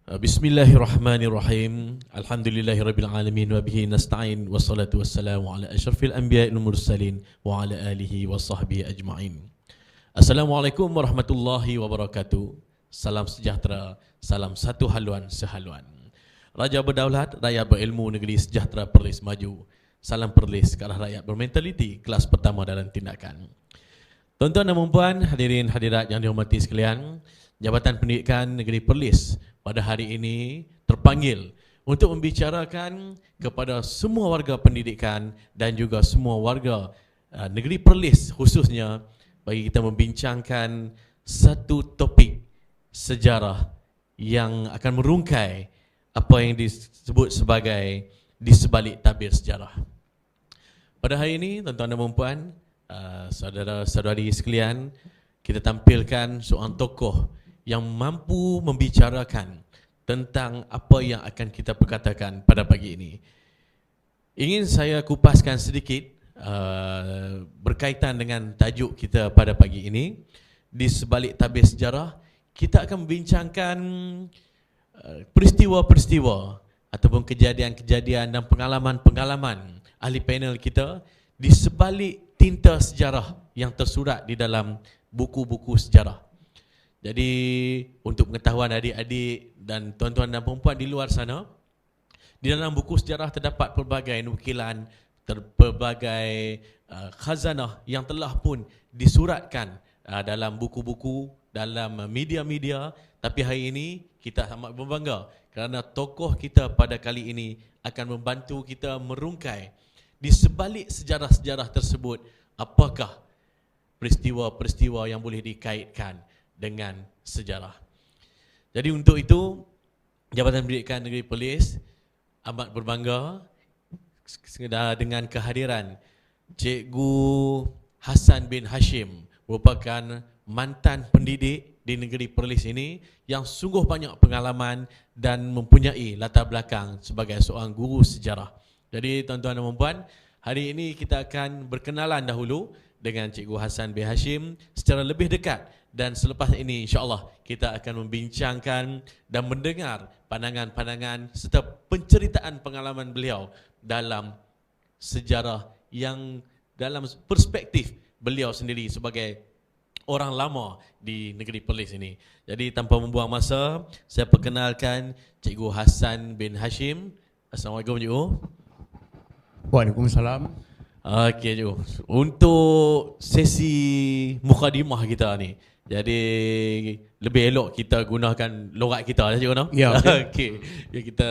Bismillahirrahmanirrahim. Alhamdulillahirabbil alamin wa bihi nasta'in wassalatu wassalamu ala asyrafil anbiya'i wal mursalin wa ala alihi washabbihi ajma'in. Assalamualaikum warahmatullahi wabarakatuh. Salam sejahtera, salam satu haluan sehaluan. Raja berdaulat, rakyat berilmu, negeri sejahtera, Perlis maju. Salam Perlis ke arah rakyat bermentaliti, kelas pertama dalam tindakan. Tuan-tuan dan puan, hadirin hadirat yang dihormati sekalian, Jabatan Pendidikan Negeri Perlis pada hari ini terpanggil untuk membicarakan kepada semua warga pendidikan dan juga semua warga negeri Perlis khususnya bagi kita membincangkan satu topik sejarah yang akan merungkai apa yang disebut sebagai di sebalik tabir sejarah. Pada hari ini, tuan-tuan dan puan, saudara-saudari sekalian, kita tampilkan seorang tokoh yang mampu membicarakan tentang apa yang akan kita perkatakan pada pagi ini. Ingin saya kupaskan sedikit berkaitan dengan tajuk kita pada pagi ini. Di sebalik tabir sejarah, kita akan membincangkan peristiwa-peristiwa ataupun kejadian-kejadian dan pengalaman-pengalaman ahli panel kita di sebalik tinta sejarah yang tersurat di dalam buku-buku sejarah. Jadi untuk pengetahuan adik-adik dan tuan-tuan dan perempuan di luar sana, di dalam buku sejarah terdapat pelbagai nukilan, pelbagai khazanah yang telah pun disuratkan dalam buku-buku, dalam media-media. Tapi hari ini kita amat berbangga kerana tokoh kita pada kali ini akan membantu kita merungkai di sebalik sejarah-sejarah tersebut apakah peristiwa-peristiwa yang boleh dikaitkan dengan sejarah. Jadi untuk itu, Jabatan Pendidikan Negeri Perlis amat berbangga dengan kehadiran Cikgu Hassan bin Hashim, merupakan mantan pendidik di negeri Perlis ini yang sungguh banyak pengalaman dan mempunyai latar belakang sebagai seorang guru sejarah. Jadi tuan-tuan dan puan, hari ini kita akan berkenalan dahulu dengan Cikgu Hassan bin Hashim secara lebih dekat, dan selepas ini insya-Allah kita akan membincangkan dan mendengar pandangan-pandangan serta penceritaan pengalaman beliau dalam sejarah yang dalam perspektif beliau sendiri sebagai orang lama di negeri Perlis ini. Jadi tanpa membuang masa, saya perkenalkan Cikgu Hassan bin Hashim. Assalamualaikum Cikgu. Waalaikumsalam. Okey Cikgu, untuk sesi mukadimah kita ni, jadi lebih elok kita gunakan logat kita lah Cikgu, no? Ya. Okey. Ya, kita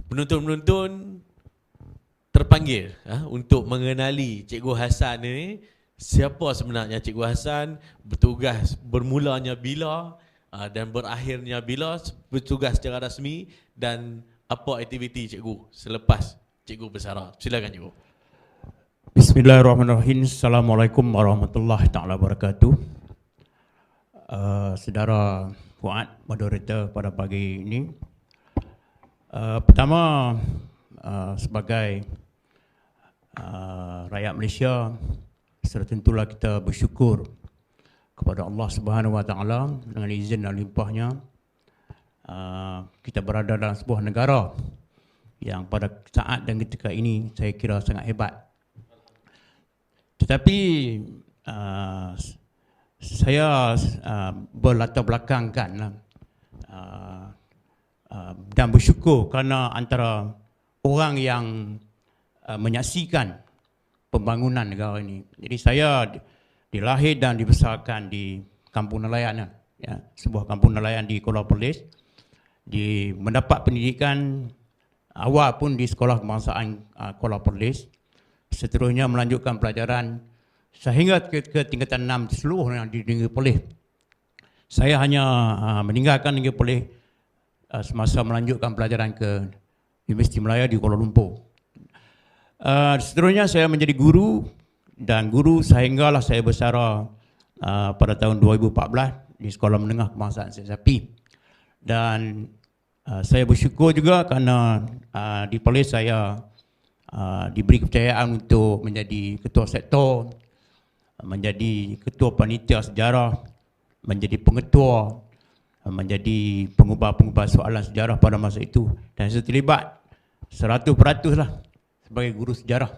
penonton-penonton terpanggil untuk mengenali Cikgu Hassan ni. Siapa sebenarnya Cikgu Hassan, bertugas bermulanya bila dan berakhirnya bila, bertugas secara rasmi, dan apa aktiviti Cikgu selepas Cikgu bersara. Silakan Cikgu. Bismillahirrahmanirrahim. Assalamualaikum warahmatullahi taala wabarakatuh. Saudara Fuad, moderator pada pagi ini. Pertama, sebagai rakyat Malaysia, secara tentulah kita bersyukur kepada Allah Subhanahu Wa Taala dengan izin dan limpahnya kita berada dalam sebuah negara yang pada saat dan ketika ini saya kira sangat hebat. Tetapi saya berlatar belakangkan dan bersyukur kerana antara orang yang menyaksikan pembangunan negara ini. Jadi saya dilahir dan dibesarkan di kampung nelayan, ya, sebuah kampung nelayan di Kuala Perlis. Mendapat pendidikan awal pun di Sekolah Kebangsaan Kuala Perlis. Seterusnya melanjutkan pelajaran sehingga ke tingkatan 6 seluruhnya di Negeri Perlis. Saya hanya meninggalkan Negeri Perlis semasa melanjutkan pelajaran ke Universiti Melaya di Kuala Lumpur. Seterusnya saya menjadi guru, dan guru sehinggalah saya bersara pada tahun 2014 di Sekolah Menengah Kebangsaan Syed Sapi. Dan saya bersyukur juga kerana di Perlis saya diberi kepercayaan untuk menjadi ketua sektor, menjadi ketua panitia sejarah, menjadi pengetua menjadi pengubah-pengubah soalan sejarah pada masa itu, dan saya terlibat 100% lah sebagai guru sejarah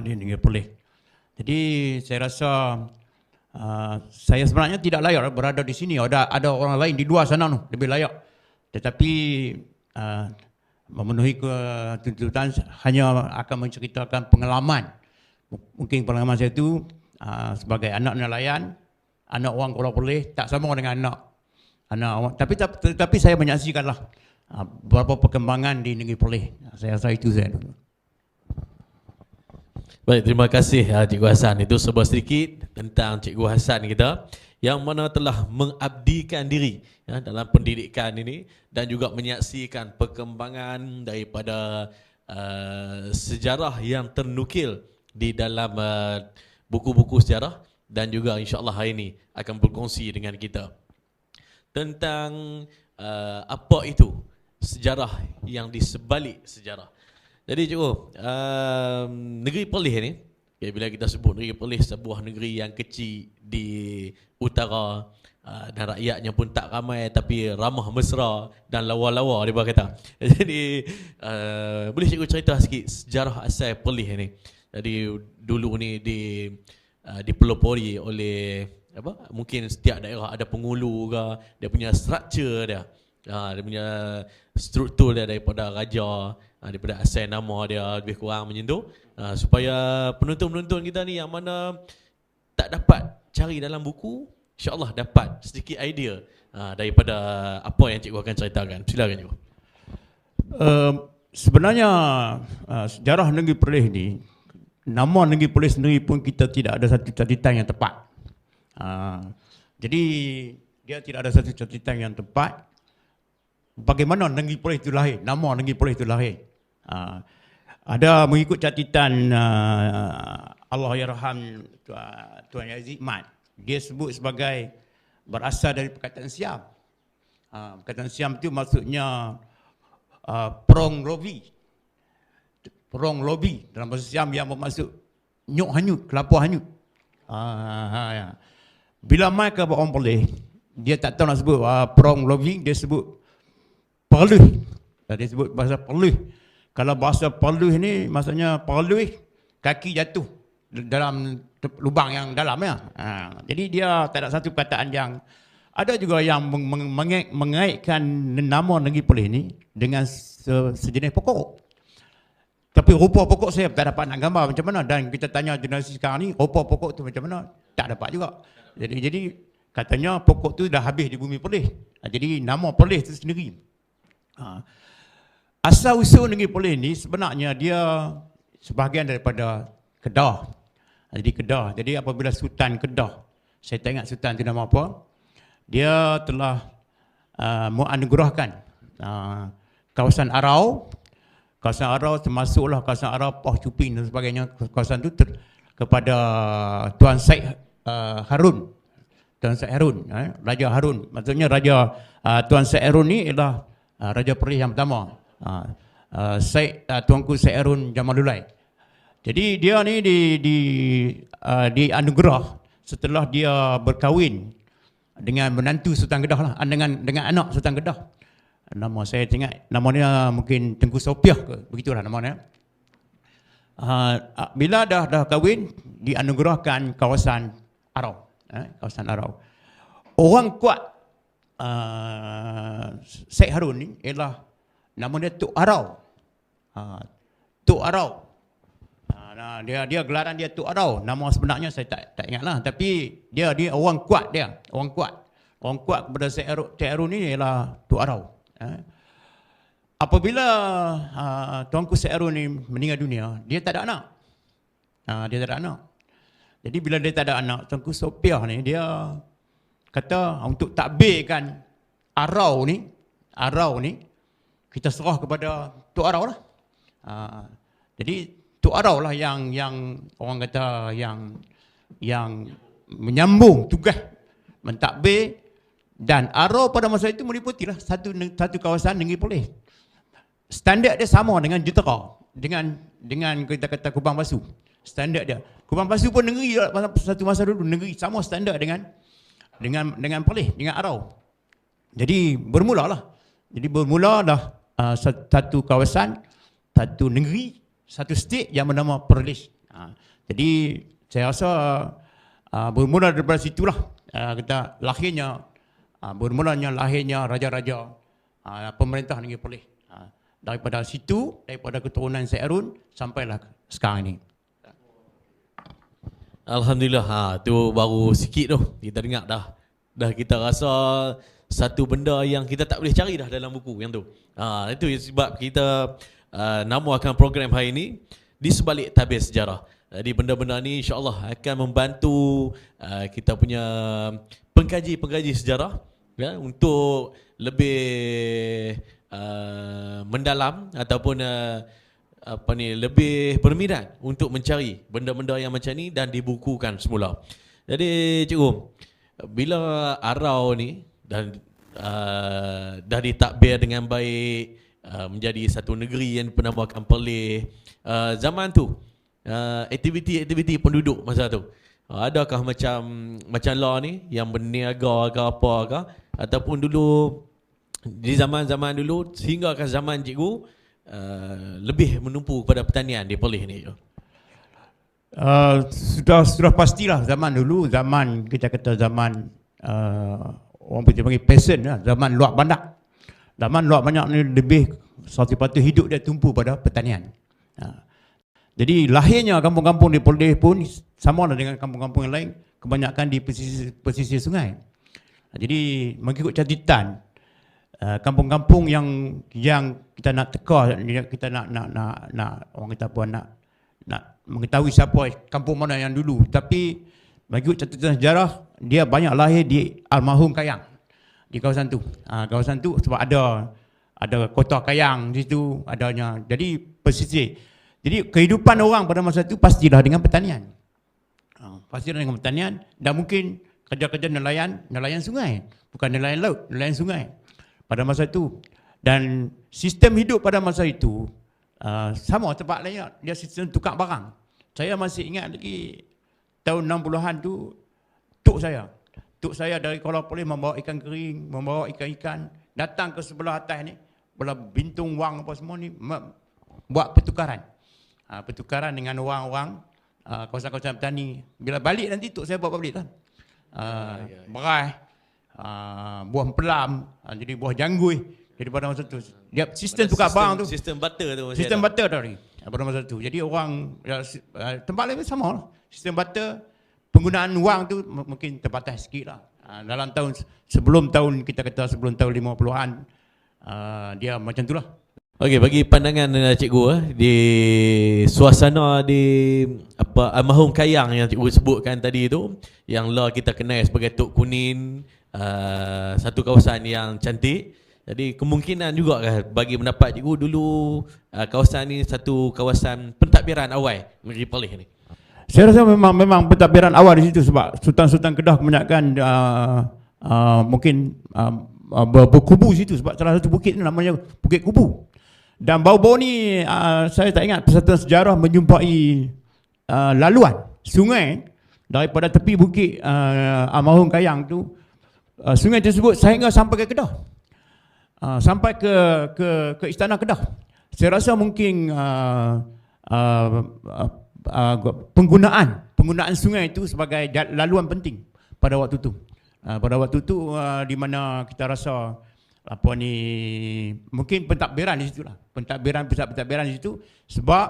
di Negeri Perlis. Jadi saya rasa saya sebenarnya tidak layak berada di sini. Ada orang lain di luar sana lebih layak. Tetapi memenuhi tuntutan hanya akan menceritakan pengalaman. Mungkin pengalaman saya itu sebagai anak nelayan, anak orang Kuala Perlis, tak sama dengan anak orang. Tapi saya menyaksikanlah beberapa perkembangan di Negeri Perlis. Saya rasa itu saya dulu. Baik, terima kasih Cikgu Hassan. Itu sebuah sedikit tentang Cikgu Hassan kita yang mana telah mengabdikan diri dalam pendidikan ini dan juga menyaksikan perkembangan daripada sejarah yang ternukil di dalam buku-buku sejarah, dan juga insya-Allah hari ini akan berkongsi dengan kita tentang apa itu sejarah yang di sebalik sejarah. Jadi cikgu, negeri Perlis ni, bila kita sebut negeri Perlis, sebuah negeri yang kecil di utara dan rakyatnya pun tak ramai tapi ramah mesra dan lawa-lawa dia kata. Jadi boleh cikgu cerita sikit sejarah asal Perlis ni. Jadi dulu ni dipelopori oleh apa? Mungkin setiap daerah ada penghulu ke, dia punya structure dia. Dia punya struktur dia daripada raja, daripada asal nama dia lebih kurang macam tu, supaya penonton-penonton kita ni yang mana tak dapat cari dalam buku, insya-Allah dapat sedikit idea daripada apa yang cikgu akan ceritakan. Silakan cikgu. Sebenarnya sejarah Negeri Perlis ni, nama Negeri Perlis sendiri pun kita tidak ada satu catatan yang tepat. Jadi dia tidak ada satu catatan yang tepat. Bagaimana Negeri Perlis itu lahir, nama Negeri Perlis itu lahir. Ada mengikut catatan Allahyarham Tuan Yazid Mat, dia sebut sebagai berasal dari perkataan Siam. Perkataan Siam itu maksudnya perong lobi. Perong lobi dalam bahasa Siam yang bermaksud nyuk hanyut, kelapa hanyut. Ya. Bila mai ke orang Perlis, dia tak tahu nak sebut perong lobi, dia sebut Perlis. Dia sebut bahasa Perlis. Kalau bahasa Perlis ni maksudnya Perlis kaki jatuh dalam lubang yang dalam ya. Jadi dia tak ada satu perkataan yang, ada juga yang mengaitkan nama Negeri Perlis ni dengan sejenis pokok. Tapi rupa pokok saya tak dapat nak gambar macam mana, dan kita tanya generasi sekarang ni rupa pokok tu macam mana, tak dapat juga. Jadi katanya pokok tu dah habis di bumi Perlis. Jadi nama Perlis tu sendiri. Asal-usul Negeri Perlis ni sebenarnya dia sebahagian daripada Kedah. Jadi Kedah. Jadi apabila Sultan Kedah, saya tak ingat Sultan itu nama apa, dia telah menganugerahkan kawasan Arau. Kawasan Arau termasuklah kawasan Arau, Poh Cuping dan sebagainya. Kawasan itu kepada Tuan Syed Harun. Tuan Syed Harun, Raja Harun. Maksudnya Raja Tuan Syed Harun ni ialah Raja Perlis yang pertama, Tuanku Syed Harun Jamalulai. Jadi dia ni dianugerah setelah dia berkahwin dengan menantu Sultan Kedah lah, dengan anak Sultan Kedah. Nama saya ingat, nama dia mungkin Tengku Sopiah ke, begitulah namanya. Bila dah kahwin, dianugerahkan kawasan Arau, kawasan Arau. Orang kuat Syed Harun ni ialah nama dia Tok Arau. Tok Arau. Dia gelaran dia Tok Arau. Nama sebenarnya saya tak ingatlah, tapi dia orang kuat dia, orang kuat. Orang kuat kepada Syed Harun ni ialah Tok Arau. Apabila Tuanku Syed Harun ni meninggal dunia, dia tak ada anak. Dia tak ada anak. Jadi bila dia tak ada anak, Tuanku Sopiah ni dia kata untuk takbirkan Arau ni, kita serah kepada Tok Arau lah. Jadi Tok Arau lah yang orang kata yang menyambung tugas mentakbir, dan Arau pada masa itu meliputilah satu kawasan Negeri Perlis. Standard dia sama dengan Jentera, dengan kita kata Kubang Basu. Standard dia. Kubang Basu pun negeri satu masa dulu, negeri sama standard dengan Perlis, dengan Arau. Jadi bermula lah. Jadi bermula dah satu kawasan, satu negeri, satu state yang bernama Perlis. Jadi saya rasa bermula daripada situlah kita lahirnya, bermulanya lahirnya raja-raja pemerintah negeri Perlis. Daripada situ, daripada keturunan Syed Harun sampailah sekarang ini. Alhamdulillah, tu baru sikit tu. Kita dengar dah kita rasa satu benda yang kita tak boleh cari dah dalam buku yang tu. Itu sebab kita namakan program hari ini Di Sebalik Tabir Sejarah. Jadi benda-benda ni insya-Allah akan membantu kita punya pengkaji-pengkaji sejarah ya, untuk lebih mendalam ataupun lebih berminat untuk mencari benda-benda yang macam ni dan dibukukan semula. Jadi cikgu, bila Arau ni dan dah ditakbir dengan baik menjadi satu negeri yang bernamakan Perlis, zaman tu aktiviti penduduk masa tu adakah macam law ni yang berniaga ke apa ke, ataupun dulu di zaman-zaman dulu sehingga ke zaman cikgu lebih menumpu kepada pertanian di Perlis ni? Sudah pastilah zaman dulu, zaman kita kata zaman orang kita panggil peasant lah, zaman luak banyak. Zaman luak banyak ni lebih satu patu hidup dia tumpu pada pertanian. Jadi lahirnya kampung-kampung di Perlis pun sama lah dengan kampung-kampung yang lain, kebanyakan di pesisir sungai. Jadi mengikut catatan, kampung-kampung yang kita nak teka, kita nak orang kata apa, nak mengetahui siapa kampung mana yang dulu, tapi bagi catatan sejarah dia banyak lahir di Almarhum Kayang, di kawasan tu. Kawasan tu sebab ada kota Kayang di situ adanya. Jadi pesisir. Jadi kehidupan orang pada masa itu pastilah dengan pertanian. Pastilah dengan pertanian, dan mungkin kerja-kerja nelayan sungai, bukan nelayan laut, nelayan sungai pada masa itu. Dan sistem hidup pada masa itu sama tempat lain, dia sistem tukar barang. Saya masih ingat lagi tahun 60-an tu, tok saya dari Kuala Perlis membawa ikan kering, membawa ikan-ikan, datang ke sebelah atas ni, belah Bintung Wang apa semua ni, buat pertukaran. Pertukaran dengan orang-orang kawasan-kawasan petani. Bila balik nanti tok saya bawa balik lah. Beras, buah pelam, jadi buah janggut. Jadi pada masa tu dia sistem tukar barang tu, sistem butter tu, sistem butter tadi pada masa tu. Jadi orang tempat lain sama lah, sistem butter, penggunaan wang tu mungkin terbatas sikit lah. Dalam tahun sebelum tahun 50-an dia macam tu lah. Okey, bagi pandangan cikgu di suasana di Almarhum Kayang yang cikgu sebutkan tadi tu, yang lah kita kenal sebagai Tok Kunin, satu kawasan yang cantik. Jadi kemungkinan juga bagi pendapat cikgu dulu kawasan ni satu kawasan pentadbiran awal negeri Perlis ni. Saya rasa memang pentadbiran awal di situ sebab sultan-sultan Kedah kebanyakan mungkin berkubu situ sebab salah satu bukit ni namanya Bukit Kubu. Dan bau-bau ni saya tak ingat persatuan sejarah menjumpai laluan sungai daripada tepi bukit Almarhum Kayang tu, sungai tersebut sehingga sampai ke Kedah. Sampai ke Istana Kedah. Saya rasa mungkin penggunaan sungai itu sebagai laluan penting pada waktu tu. Pada waktu tu di mana kita rasa mungkin pentadbiran di situ lah. Pusat pentadbiran di situ sebab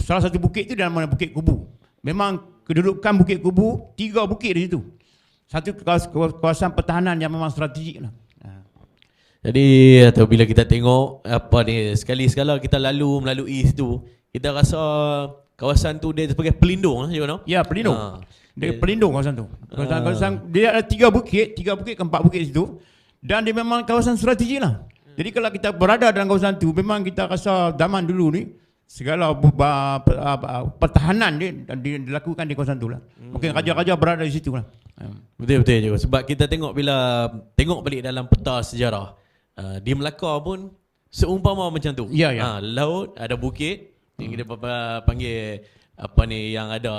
salah satu bukit itu dalam mana Bukit Kubu. Memang kedudukan Bukit Kubu 3 bukit di situ. Satu kawasan pertahanan yang memang strategik lah. Jadi bila kita tengok sekali-sekala kita melalui situ, kita rasa kawasan tu dia sebagai pelindung, you know? Ya, pelindung. Dia pelindung kawasan tu. Kawasan dia ada 3 bukit ke 4 bukit situ, dan dia memang kawasan strategik lah. Jadi kalau kita berada dalam kawasan tu, memang kita rasa zaman dulu ni segala pertahanan dia dilakukan di kawasan tu lah. Mungkin raja-raja berada di situ lah. Betul-betul je. Sebab kita tengok bila tengok balik dalam peta sejarah, di Melaka pun seumpama macam tu. Ya, ya. Laut, ada bukit yang kita panggil yang ada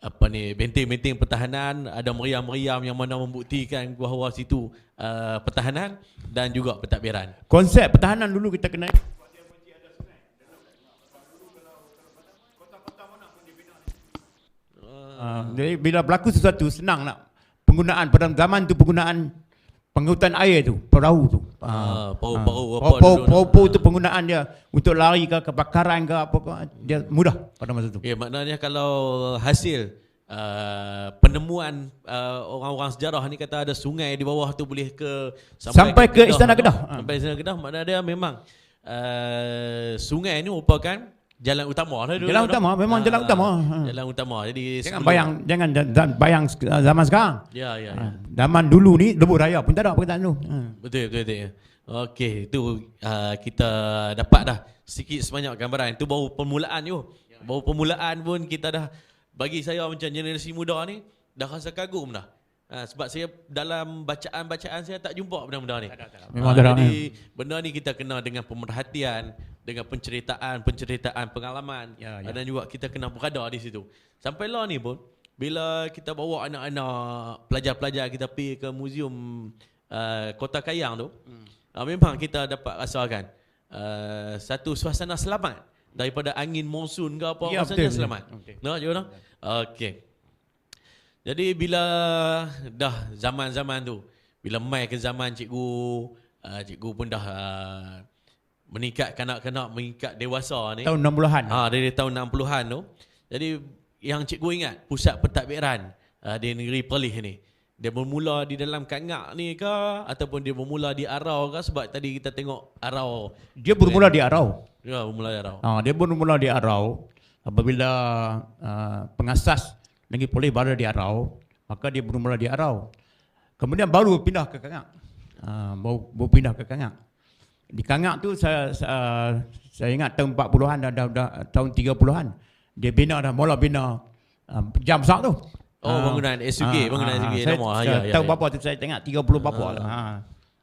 benteng-benteng pertahanan, ada meriam-meriam yang mana membuktikan bahawa situ pertahanan dan juga pentadbiran. Konsep pertahanan dulu kita kena. Jadi bila berlaku sesuatu senang nak penggunaan pada zaman tu, penggunaan pengangkutan air tu, perahu tu. Perahu tu penggunaan dia untuk lari ke kebakaran ke apa ke, dia mudah pada masa tu. Ya, maknanya kalau hasil penemuan orang-orang sejarah ni kata ada sungai di bawah tu boleh ke sampai ke Istana Kedah. Sampai Istana Kedah, maknanya dia memang sungai ni merupakan jalan utama lah dulu. Jalan utama, memang jalan utama. Jalan utama. Jadi jangan bayang zaman sekarang. Ya. Zaman dulu ni lebuh raya pun tak ada perkataan tu. Betul. Okey, itu kita dapat dah sikit sebanyak gambaran. Itu baru permulaan yo. Baru permulaan pun kita dah, bagi saya macam generasi muda ni dah rasa kagum dah. Sebab saya dalam bacaan-bacaan saya tak jumpa benda-benda ni. Memang jadi benda ni kita kena dengan pemerhatian, dengan penceritaan pengalaman, dan juga kita kena berada di situ. Sampailah ni pun bila kita bawa anak-anak pelajar-pelajar kita pergi ke muzium Kota Kayang tu, memang kita dapat rasakan satu suasana selamat daripada angin monsun ke apa, rasanya selamat. Nak je orang. Okey. Jadi bila dah zaman-zaman tu, bila mai ke zaman cikgu pun dah meningkat kanak-kanak, meningkat dewasa ni. Tahun 60-an. Dari tahun 60-an tu. Jadi yang cikgu ingat, pusat pentadbiran di negeri Perlis ni, dia bermula di dalam Kangak ni ke ataupun dia bermula di Arau ke? Sebab tadi kita tengok Arau. Dia bermula di Arau. Ya, bermula di Arau. Dia bermula di Arau. Apabila pengasas negeri Perlis berada di Arau, maka dia bermula di Arau. Kemudian baru pindah ke Kangak. Baru pindah ke Kangak. Di Kangak tu saya ingat tahun 40-an dan tahun 30-an dia mula bina jam besar tu. Bangunan SUG, bangunan SUG nama. Tahun berapa tu saya tengok 30 berapa.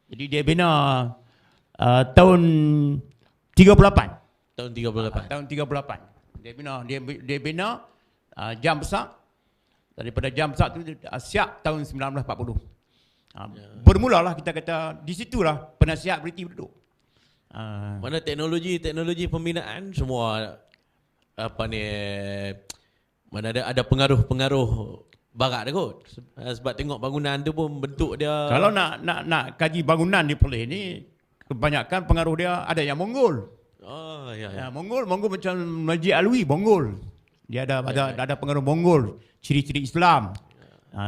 Jadi dia bina tahun 38. Tahun 38. Tahun 38. Dia bina jam besar. Daripada jam besar tu siap tahun 1940. Bermulalah kita kata di situlah penasihat British duduk. Mana teknologi pembinaan semua mana ada pengaruh barat dia kot. Sebab tengok bangunan tu pun bentuk dia. Kalau nak kaji bangunan di Perlis ni, kebanyakan pengaruh dia ada yang Mongol. Mongol macam Masjid Alwi, Mongol. Dia ada pengaruh Mongol, ciri-ciri Islam,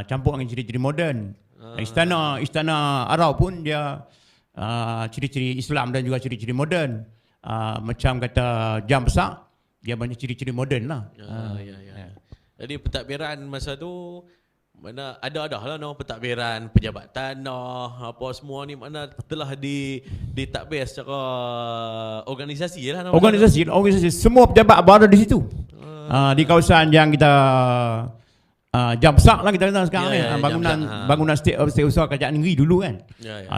campur dengan ciri-ciri moden. Istana Arau pun dia ciri-ciri Islam dan juga ciri-ciri moden. Macam kata jam besar, dia banyak ciri-ciri moden lah. Jadi pentadbiran masa tu mana ada lah pentadbiran pejabat tanah apa semua ni, mana telah ditadbir secara organisasi lah. Organisasi semua pejabat berada di situ. Di kawasan yang kita jam besar lah kita kata sekarang ni. Bangunan setiausaha kerajaan negeri dulu kan.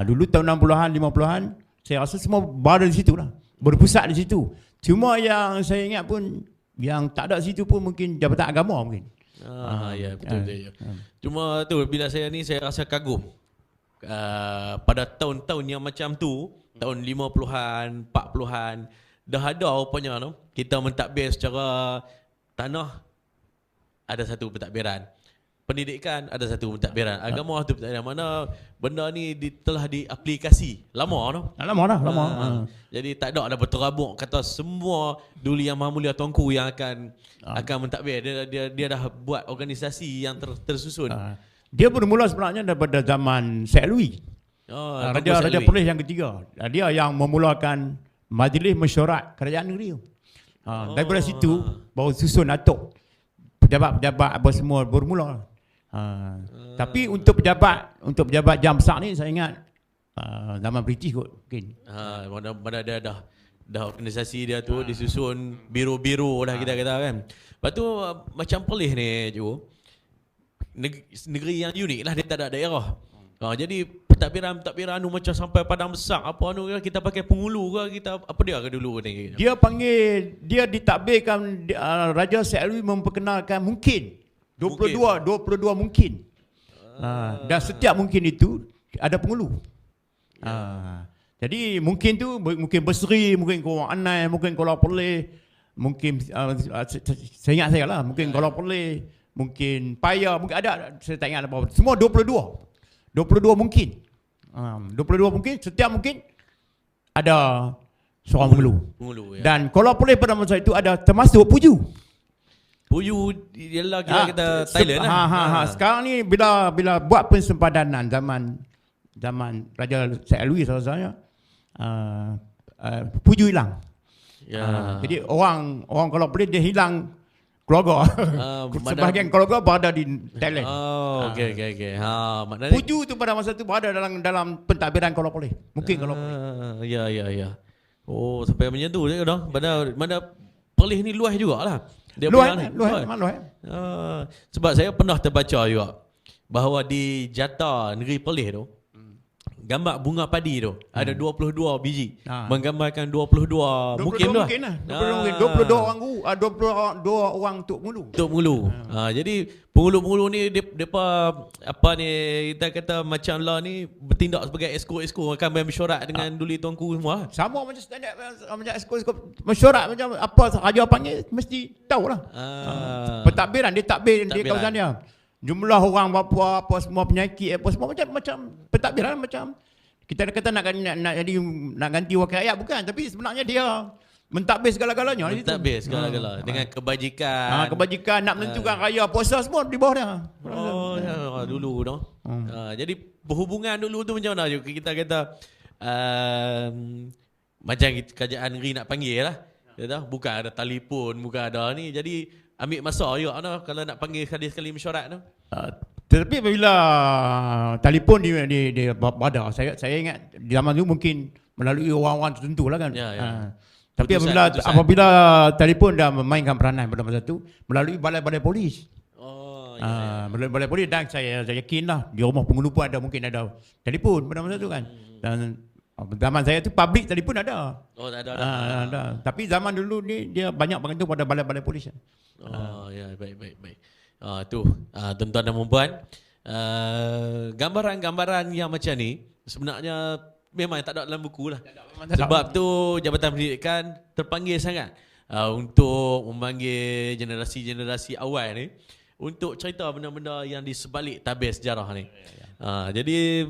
Dulu tahun 60-an 50-an saya rasa semua berada di situ lah, berpusat di situ. Cuma yang saya ingat pun yang tak ada situ pun mungkin Jabatan Agama mungkin. Betul. Cuma tu bila saya rasa kagum pada tahun-tahun yang macam tu, tahun 50-an 40-an dah ada rupanya tu kita mentadbir secara tanah, ada satu pentadbiran. Pendidikan ada satu pentadbiran. Agama satu pentadbiran. Mana benda ni telah diaplikasi lama tu. Lama. Jadi tak ada berterabuk kata semua Duli Yang Maha Mulia Tuanku yang akan mentadbir. Dia dah buat organisasi yang tersusun. Dia bermula sebenarnya daripada zaman Syed Alwi. Raja Perlis yang ketiga. Dia yang memulakan Majlis Mesyuarat Kerajaan Negeri tu. Daripada situ baru susun atuk pejabat-pejabat apa semua bermula. Tapi untuk pejabat jam besar ni saya ingat zaman British kot mungkin. Mana dia dah organisasi dia tu disusun biro-biro dah kita kata kan. Lepas tu macam Perlis ni je, negeri yang unik lah, dia tak ada daerah. Jadi pentadbiran tu macam sampai padang besar apa tu kita pakai pengulu ke kita apa dia ke dulu ni. Dia ditadbirkan Raja Syed Alwi memperkenalkan mungkin 22 mungkin. Dan setiap mungkin itu ada penghulu. Jadi mungkin tu mungkin Berseri, mungkin Korang Anai, mungkin Kuala Perlis, mungkin saya ingat saya lah, mungkin Kuala Perlis, mungkin Paya, mungkin ada, saya tak ingat apa. Semua 22 mungkin. 22 mungkin, setiap mungkin ada seorang penghulu. Penghulu, ya. Dan Kuala Perlis pada masa itu ada termasuk Puju. Puju ialah kita Thailand lah. Sekarang ni bila buat pensempadanan zaman Raja Syed Alwi salah-salahnya, Puju hilang. Ya. Jadi orang Kuala Perlis dia hilang keluarga. Sebahagian keluarga berada di Thailand. Okey. Maknanya Puju tu pada masa tu berada dalam pentadbiran Kuala Perlis. Mungkin Kuala Perlis. Ya. Oh, sampai macam tu je dah. Mana Perlis ni luas jugalah. Luas. Sebab saya pernah terbaca juga bahawa di jata negeri Perlis tu, gambar bunga padi tu ada 22 biji, menggambarkan 22 mungkin lah. 22 orang guru, 22 orang tok mulu. Tok mulu. Jadi penghulu-penghulu ni depa apa ni, kita kata macam lah ni bertindak sebagai esko akan bermesyuarat dengan duli tuanku semua. Sama macam standard macam esko mesyuarat macam apa raja panggil mesti tahulah. Pentadbiran dia takbir di kawasan dia. Jumlah orang berapa, apa semua penyakit apa semua macam pentadbiran, macam kita kata nak ganti wakil rakyat bukan, tapi sebenarnya dia mentadbir segala-galanya. Mentadbir segala-galanya dengan kebajikan. Kebajikan nak menentukan raya puasa semua di bawah dia. Dulu dah. Jadi berhubungan dulu tu macam mana kita kata macam kerajaan negeri nak panggil lah. Bukan ada telefon, bukan ada ni. Jadi ambil masa juga kalau nak panggil sekali-sekali mesyuarat tu. Tetapi apabila telefon di berada, saya ingat di zaman tu mungkin melalui orang-orang tertentu lah kan. Tapi apabila telefon dah memainkan peranan pada masa tu melalui balai-balai polis. Balai-balai polis, dan saya yakin lah di rumah penghulu pun mungkin ada telefon pada masa tu kan. Dan zaman saya tu public telefon ada. Ada. Tapi zaman dulu ni dia banyak bergantung pada balai-balai polis. Baik. Tu tuan-tuan dan puan, gambaran-gambaran yang macam ni sebenarnya memang tak ada dalam buku lah. Sebab tu Jabatan Pendidikan terpanggil sangat untuk memanggil generasi-generasi awal ni untuk cerita benda-benda yang di sebalik tabir sejarah ni. Jadi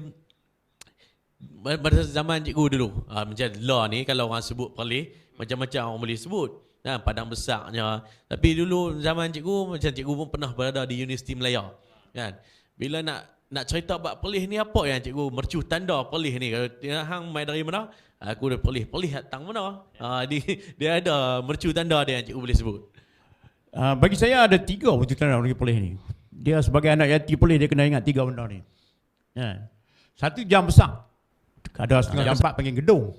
pada zaman cikgu dulu, macam law ni kalau orang sebut Perlis, macam-macam orang boleh sebut. Padang Besarnya. Tapi dulu zaman cikgu, macam cikgu pun pernah berada di Universiti Melaya. Kan? Bila nak cerita bab Perlis ni, apa yang cikgu mercu tanda Perlis ni? Kalau hang mai dari mana? Aku dari Perlis. Perlis datang mana? Dia ada mercu tanda dia yang cikgu boleh sebut. Bagi saya ada 3 mercu tanda dari Perlis ni. Dia sebagai anak yati Perlis, dia kena ingat 3 benda ni. Satu, jam besar. Ada setengah jam 4 panggil gedung.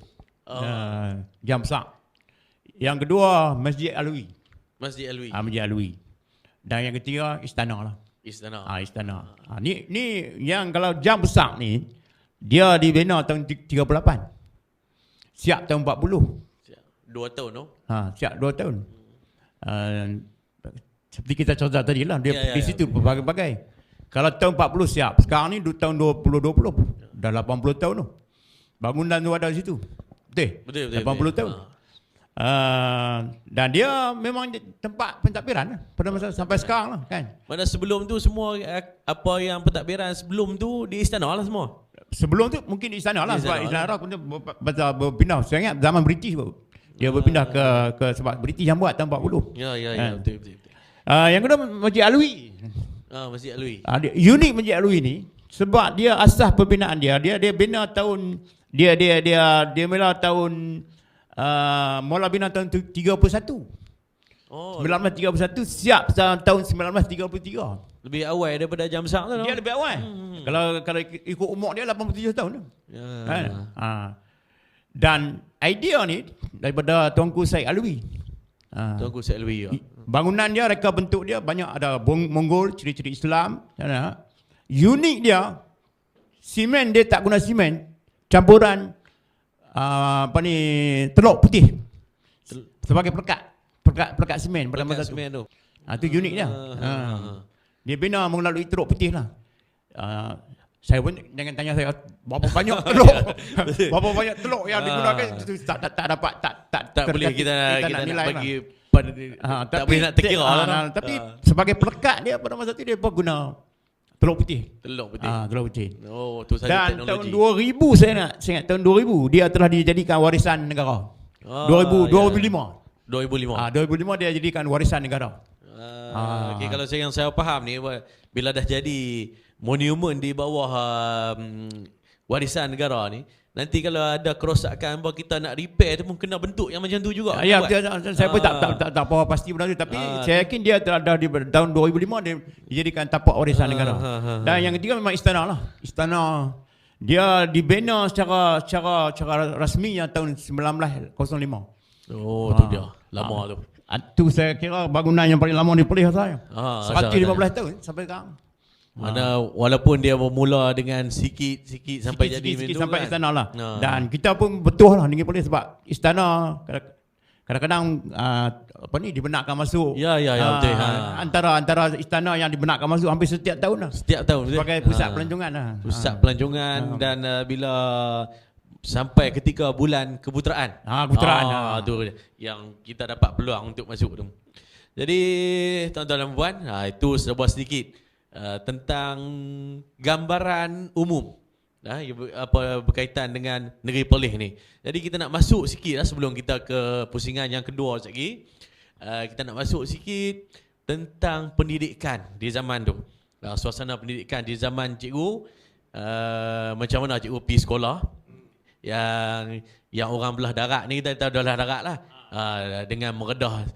Jam besar. Yang kedua, Masjid Alwi. Masjid Alwi. Dan yang ketiga, istana lah. Istana. Ni yang kalau jam besar ni, dia dibina tahun 38. Siap tahun 40. 2 tahun tu. Siap 2 tahun. Seperti kita cerita tadi lah, dia di situ berbagai-bagai. Kalau tahun 40 siap. Sekarang ni tahun 2020. Dah 80 tahun tu. Bangunan tu ada di situ. Betul. 80 tahun. Dan dia memang tempat pentadbiran pada masa sampai sekarang lah kan. Mana sebelum tu semua apa yang pentadbiran sebelum tu di istana lah semua. Sebelum tu mungkin di istana lah, sebab istana pun berpindah. Saya ingat zaman British pun. Dia berpindah ke sebab British yang buat tahun 40. Ya, betul. Yang kedua, Masjid Alwi. Masjid Alwi. Unik Masjid Alwi ni sebab dia asas pembinaan dia bina tahun dia mula tahun mula bina tahun 31. 1931 siap tahun 1933. Lebih awal daripada jam besar tu. Dia lebih awal. Kalau ikut umur dia 87 tahun tu. Dan idea ni daripada Tuanku Syed Alwi. Tuanku Syed Alwi. Bangunan dia, reka bentuk dia banyak ada Mongol, ciri-ciri Islam. Unik dia, simen dia tak guna simen, campuran teluk putih sebagai pelekat simen pada masa tu. Itu unik dia. Dia bina melalui Teluk Putih lah. Saya pun jangan tanya saya berapa banyak teluk, berapa banyak teluk yang digunakan itu tak dapat Tak boleh kita nak nilai bagi lah. tak boleh nak terkira lah. Tapi sebagai pelekat dia pada masa tu dia pun guna Teluk Putih. Teluk Putih. Teluk Putih. Oh, tu saja Dan teknologi. tahun 2000 saya ingat tahun 2000 dia telah dijadikan warisan negara. 2005. 2005 dia jadikan warisan negara. Okay, kalau yang saya faham ni, bila dah jadi monumen di bawah warisan negara ni, nanti kalau ada kerosakan bahawa kita nak repair tu pun kena bentuk yang macam tu juga. Ya, saya pun tak apa pasti benda tu, tapi saya yakin dia telah di tahun 2005 dia dijadikan tapak warisan negara. Dan yang ketiga memang istana lah. Istana dia dibina secara rasmi yang tahun 1905. Oh, tu dia. Lama tu. Itu saya kira bangunan yang paling lama di Perlis saya. 115 tahun sampai sekarang. Mana walaupun dia bermula dengan sikit-sikit sampai jadi sikit sampai kan? istana lah. Dan kita pun betul lah dengan Perlis sebab istana kadang-kadang apa ni dibenarkan masuk. Ya betul. Antara istana yang dibenarkan masuk hampir setiap tahun lah. Setiap tahun sebagai pusat pelancongan lah. Pusat pelancongan dan bila sampai ketika bulan keputeraan. Keputeraan. Tu yang kita dapat peluang untuk masuk tu. Jadi tuan-tuan dan puan, itu sebuah sedikit tentang gambaran umum apa berkaitan dengan negeri Perlis ni. Jadi kita nak masuk sikit lah sebelum kita ke pusingan yang kedua lagi. Kita nak masuk sikit tentang pendidikan di zaman tu. Suasana pendidikan di zaman cikgu, macam mana cikgu pergi sekolah. Yang orang belah darat ni kita tahu belah darat lah. Dengan meredah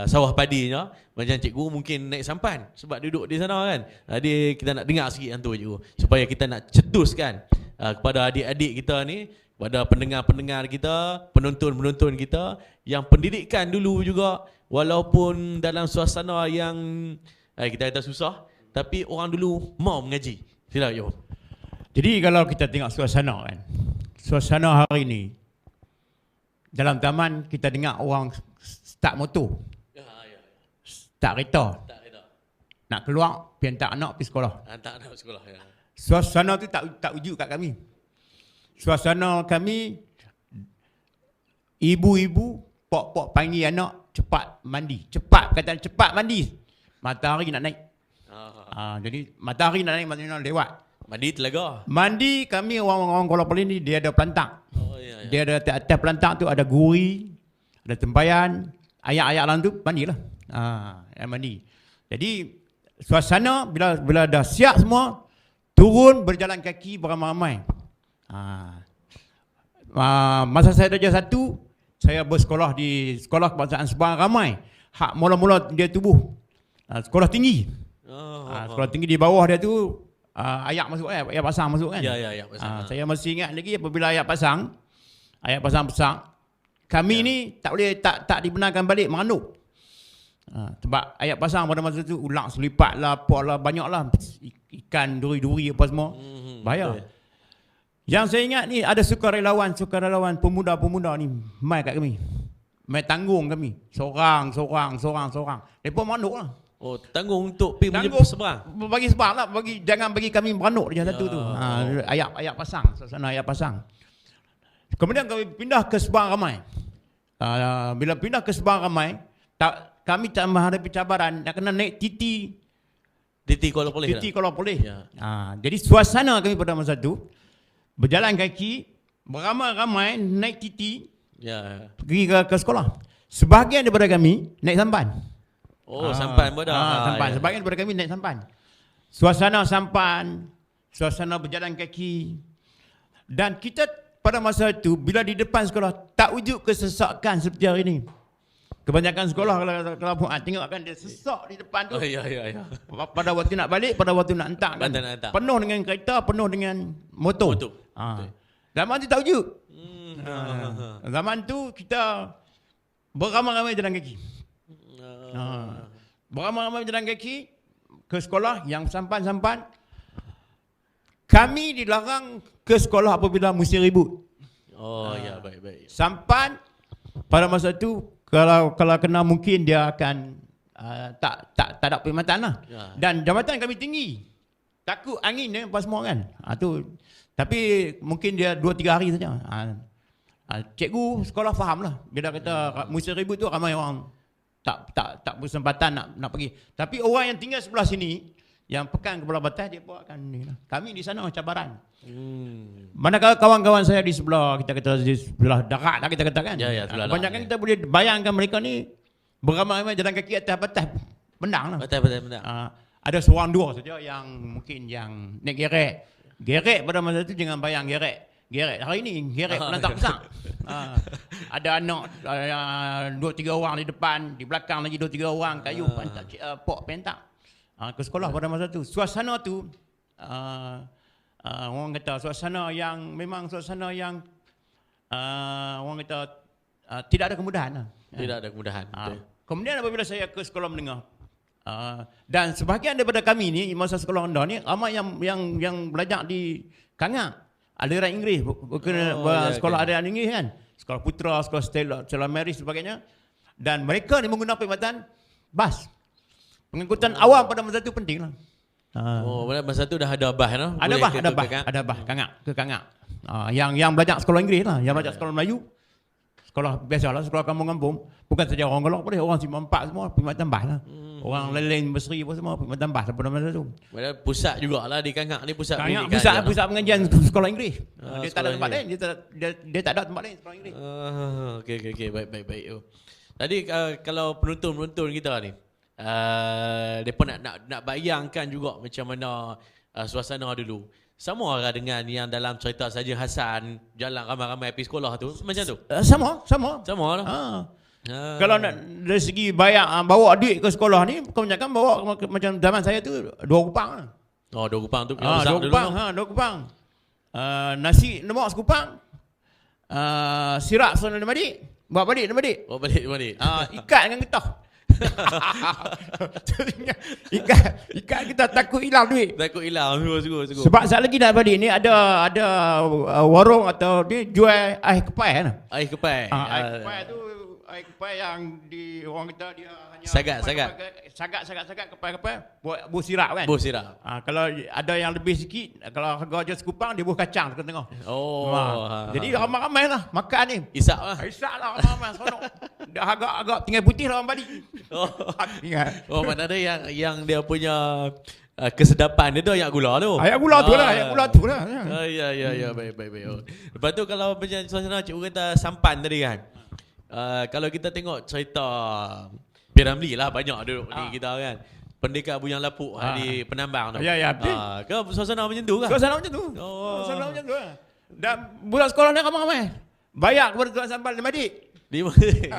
sawah padinya, macam cikgu mungkin naik sampan sebab duduk di sana kan. Jadi kita nak dengar sikit yang tu cikgu, supaya kita nak cetuskan kepada adik-adik kita ni, kepada pendengar-pendengar kita, penonton-penonton kita, yang pendidikan dulu juga walaupun dalam suasana yang kita kata susah, tapi orang dulu mau mengaji. Sila yo. Jadi kalau kita tengok suasana kan, suasana hari ni dalam taman kita dengar orang start motor, start kereta, nak keluar pergi hantar anak pergi sekolah. Hantar anak sekolah ya. Suasana tu tak wujud kat kami. Suasana kami, ibu-ibu pok-pok panggil anak cepat mandi, cepat mandi. Matahari nak naik. Jadi matahari nak naik maknanya lewat. Mandi telaga. Mandi kami orang-orang Kuala Perlis ni dia ada pelantang. Dia ada atas pelantang tu ada guri, ada tempayan, ayak-ayak dalam tu mandilah. Mandi. Jadi suasana bila dah siap semua, turun berjalan kaki beramai-ramai. Masa saya darjah 1, saya bersekolah di sekolah kebangsaan Sabang ramai. Hak mula-mula dia tubuh sekolah tinggi. Sekolah tinggi di bawah dia tu ayak masuk, ayak pasang masuk kan. Ya pasang. Saya masih ingat lagi apabila ayak pasang besar, kami ni tak boleh tak dibenarkan balik mengandung. Sebab ayak pasang pada masa tu ulang selipat lah, apalah banyaklah ikan duri-duri apa semua. Bahaya. Betul. Yang saya ingat ni ada sukarelawan pemuda-pemuda ni mai kat kami. Mai tanggung kami. Seorang. Depa manuk lah. Oh, tanggung untuk pergi menjemput seberang. Bagi seberang lah, jangan bagi kami beranuk dia satu tu. Ayak pasang, suasana ayak pasang. Kemudian kami pindah ke seberang ramai. Bila pindah ke seberang ramai, kami tak menghadapi cabaran nak kena naik titi Kuala Perlis. Jadi suasana kami pada masa tu berjalan kaki beramai-ramai naik titi pergi ke sekolah. Sebahagian daripada kami naik sampan. Sampan pun dah. Sampan. Sebahagian daripada kami naik sampan. Suasana sampan, suasana berjalan kaki. Dan kita pada masa itu bila di depan sekolah tak wujud kesesakan seperti hari ini. Kebanyakan sekolah kalau tengok kan dia sesak di depan tu. Ya. Pada waktu nak balik, pada waktu nak hantar kan. Penuh dengan kereta, penuh dengan motor. Zaman tu tak wujud. Zaman tu kita beramai-ramai jalan kaki. Beramai-ramai jalan kaki ke sekolah yang sampan-sampan. Kami dilarang ke sekolah apabila musim ribut. Baik. Sampan pada masa tu kalau kena mungkin dia akan tak ada perkhidmatan lah. Ya. Dan jabatan kami tinggi. Takut angin apa semua kan. Tapi mungkin dia 2-3 hari saja. Cikgu sekolah faham lah. Dia dah kata Musa Ribut tu ramai orang tak bersempatan nak pergi. Tapi orang yang tinggal sebelah sini, yang pekan kepala batas, dia pun akan ni lah. Kami di sana cabaran. Manakala kawan-kawan saya di sebelah, kita kata di sebelah darat lah kita katakan. Ya, sebelah kebanyakan darat, kita boleh bayangkan mereka ni beramai-ramai jalan kaki atas batas. Pendang lah. Betul. Ada seorang dua saja yang mungkin yang naik gerek. Gerek pada masa itu jangan bayang gerek. Gerek hari ini gerek pelantar besar. Ada anak 2-3 orang di depan, di belakang lagi 2-3 orang kayu pantak pok pentak. Ke sekolah pada masa itu. Suasana tu orang kata suasana yang memang suasana yang orang kata tidak ada kemudahan lah. Tidak ada kemudahan. Betul. Kemudian apabila saya ke sekolah menengah, dan sebahagian daripada kami ni masa sekolah rendah ni ramai yang belajar di Kangak, aliran Inggeris, sekolah aliran Inggeris kan, sekolah Putra, sekolah Stella Maris sebagainya, dan mereka ni menggunakan perkhidmatan bas. Pengangkutan awam pada masa itu penting lah. Pada masa tu dah ada bas noh. Ada bah Kangak. Yang belajar sekolah Inggeris lah, yang belajar sekolah Melayu, sekolah biasalah, sekolah kampung-kampung. Bukan saja orang Golok boleh, orang Simpang 4 semua perkhidmatan bas lah. Orang lain Berseri pun semua perkhidmatan bas pada masa tu. Padahal pusat jugalah di Kangak ni, pusat Pusat pengajian sekolah Inggeris. Dia tak ada tempat lain, dia tak ada tempat lain sekolah Inggeris. Okey, baik. Tadi kalau penonton kita ni, mereka nak bayangkan juga macam mana suasana dulu. Sama lah dengan yang dalam cerita saja Hasan jalan ramai-ramai pergi sekolah tu, macam tu? Sama lah. Kalau nak dari segi bayar bawa duit ke sekolah ni, kebanyakan bawa macam zaman saya tu 2 kupang lah. 2 kupang tu besar dulu. 2 kupang. Nasi lemak sekupang. Sirap sana lemak bawa balik. Bawa balik. Ikat dengan getah. Ikat kita takut hilang duit. Takut hilang semua. Sebab saat lagi dah balik ni ada warung atau dia jual air kepai kan. Air kepai. Air kepai yang di orang kita dia hanya Sagat. kepai buah sirap kan. Buah sirap. Kalau ada yang lebih sikit, kalau harga je sekupang dia buah kacang ke tengah. Jadi ramai-ramai lah makan ni. Isap lah ramai-ramai seronok. Dah agak tinggal putih lah orang balik. Mana ada yang dia punya kesedapan dia tu ayam gula tu. Ayam gula tu lah. Ya, baik. Lepas tu kalau macam suasana cikgu kata sampan tadi kan. Kalau kita tengok cerita Piramli lah banyak duduk ni kita kan. Pendekar Bujang Lapuk di Penambang tu. Ya. Ke suasana macam tu kan? Suasana macam tu. Dan budak sekolah ni ramai-ramai. Bayar kepada tuan sambal 5 dik. 5 dik.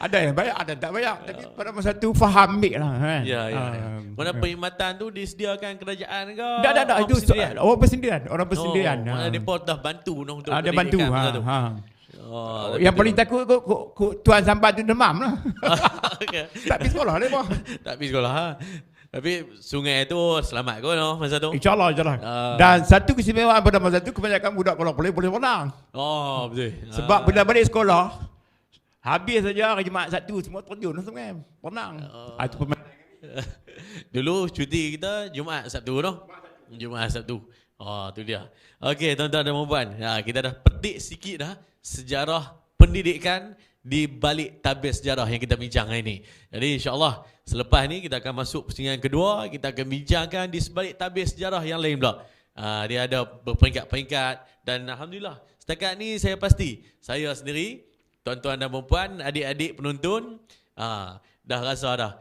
Ada yang bayar, ada tak bayar. Tapi pada masa tu faham ambil lah kan. Ya. Mana perkhidmatan tu disediakan kerajaan ke? Tak. Itu orang persendirian. Mana mereka dah bantu untuk ada bantu. Yang betul. paling takut tuan sampan tu demam lah. Tak pergi sekolah dia pun. Tak pergi sekolah. Tapi sungai tu selamat kau masa tu? InsyaAllah. Dan satu keistimewaan pada masa tu, kebanyakan budak kalau boleh renang. Betul. Sebab bila balik sekolah, habis saja hari Jumaat Sabtu semua terjun sungai renang. Itu permainan. Dulu cuti kita Jumaat Sabtu Jumaat Sabtu. Tu dia. Okey, tuan-tuan dan puan-puan. Kita dah petik sikit dah sejarah pendidikan di balik tabir sejarah yang kita bincang hari ini. Jadi insya-Allah selepas ni kita akan masuk pusingan kedua, kita akan bincangkan di sebalik tabir sejarah yang lain pula. Dia ada berperingkat-peringkat dan alhamdulillah setakat ni saya pasti saya sendiri, tuan-tuan dan puan-puan, adik-adik penonton dah rasa dah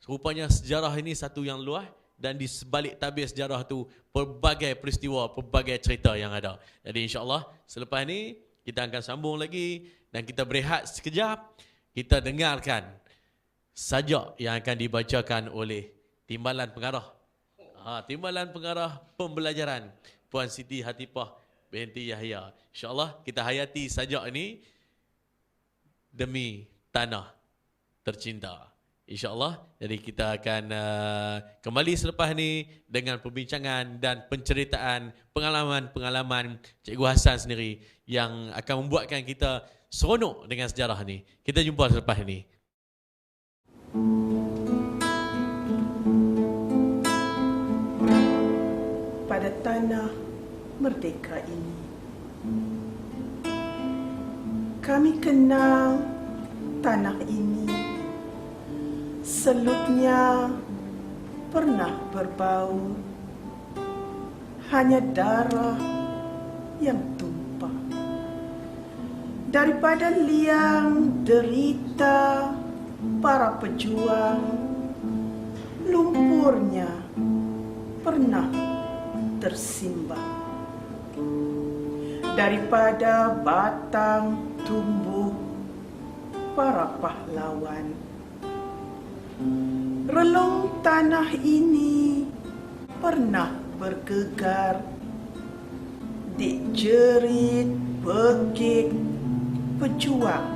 rupanya sejarah ini satu yang luas dan di sebalik tabir sejarah tu pelbagai peristiwa, pelbagai cerita yang ada. Jadi insya-Allah selepas ni kita akan sambung lagi dan kita berehat sekejap. Kita dengarkan sajak yang akan dibacakan oleh Timbalan Pengarah. Timbalan Pengarah Pembelajaran Puan Siti Hatifah binti Yahya. InsyaAllah kita hayati sajak ini demi tanah tercinta. InsyaAllah. Jadi kita akan kembali selepas ni dengan perbincangan dan penceritaan pengalaman-pengalaman Cikgu Hasan sendiri yang akan membuatkan kita seronok dengan sejarah ni. Kita jumpa selepas ni. tanah merdeka ini. Kami kenal tanah ini, selutnya pernah berbau, hanya darah yang tumpah. Daripada liang derita para pejuang, lumpurnya pernah tersimbang. Daripada batang tumbuh para pahlawan, relung tanah ini pernah bergegar di jerit pekik pejuang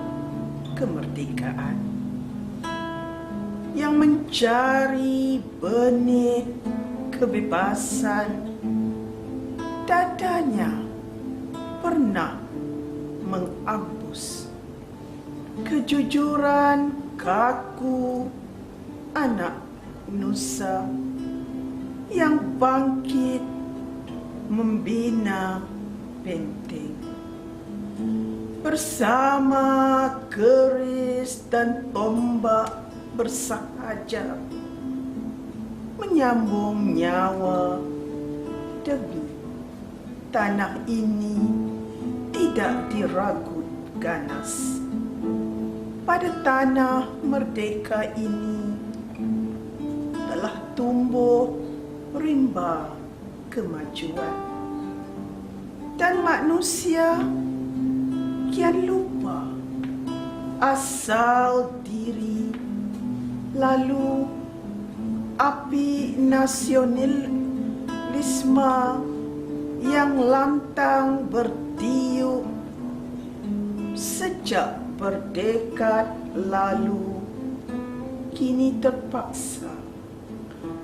kemerdekaan yang mencari benih kebebasan. Dadanya pernah mengambus kejujuran kaku anak nusa yang bangkit membina benteng. Bersama keris dan tombak bersahaja menyambung nyawa demi tanah ini tidak diragut ganas. Pada tanah merdeka ini telah tumbuh rimba kemajuan, dan manusia kian lupa asal diri. Lalu api nasionalisme yang lantang bertiup sejak berdekad lalu kini terpaksa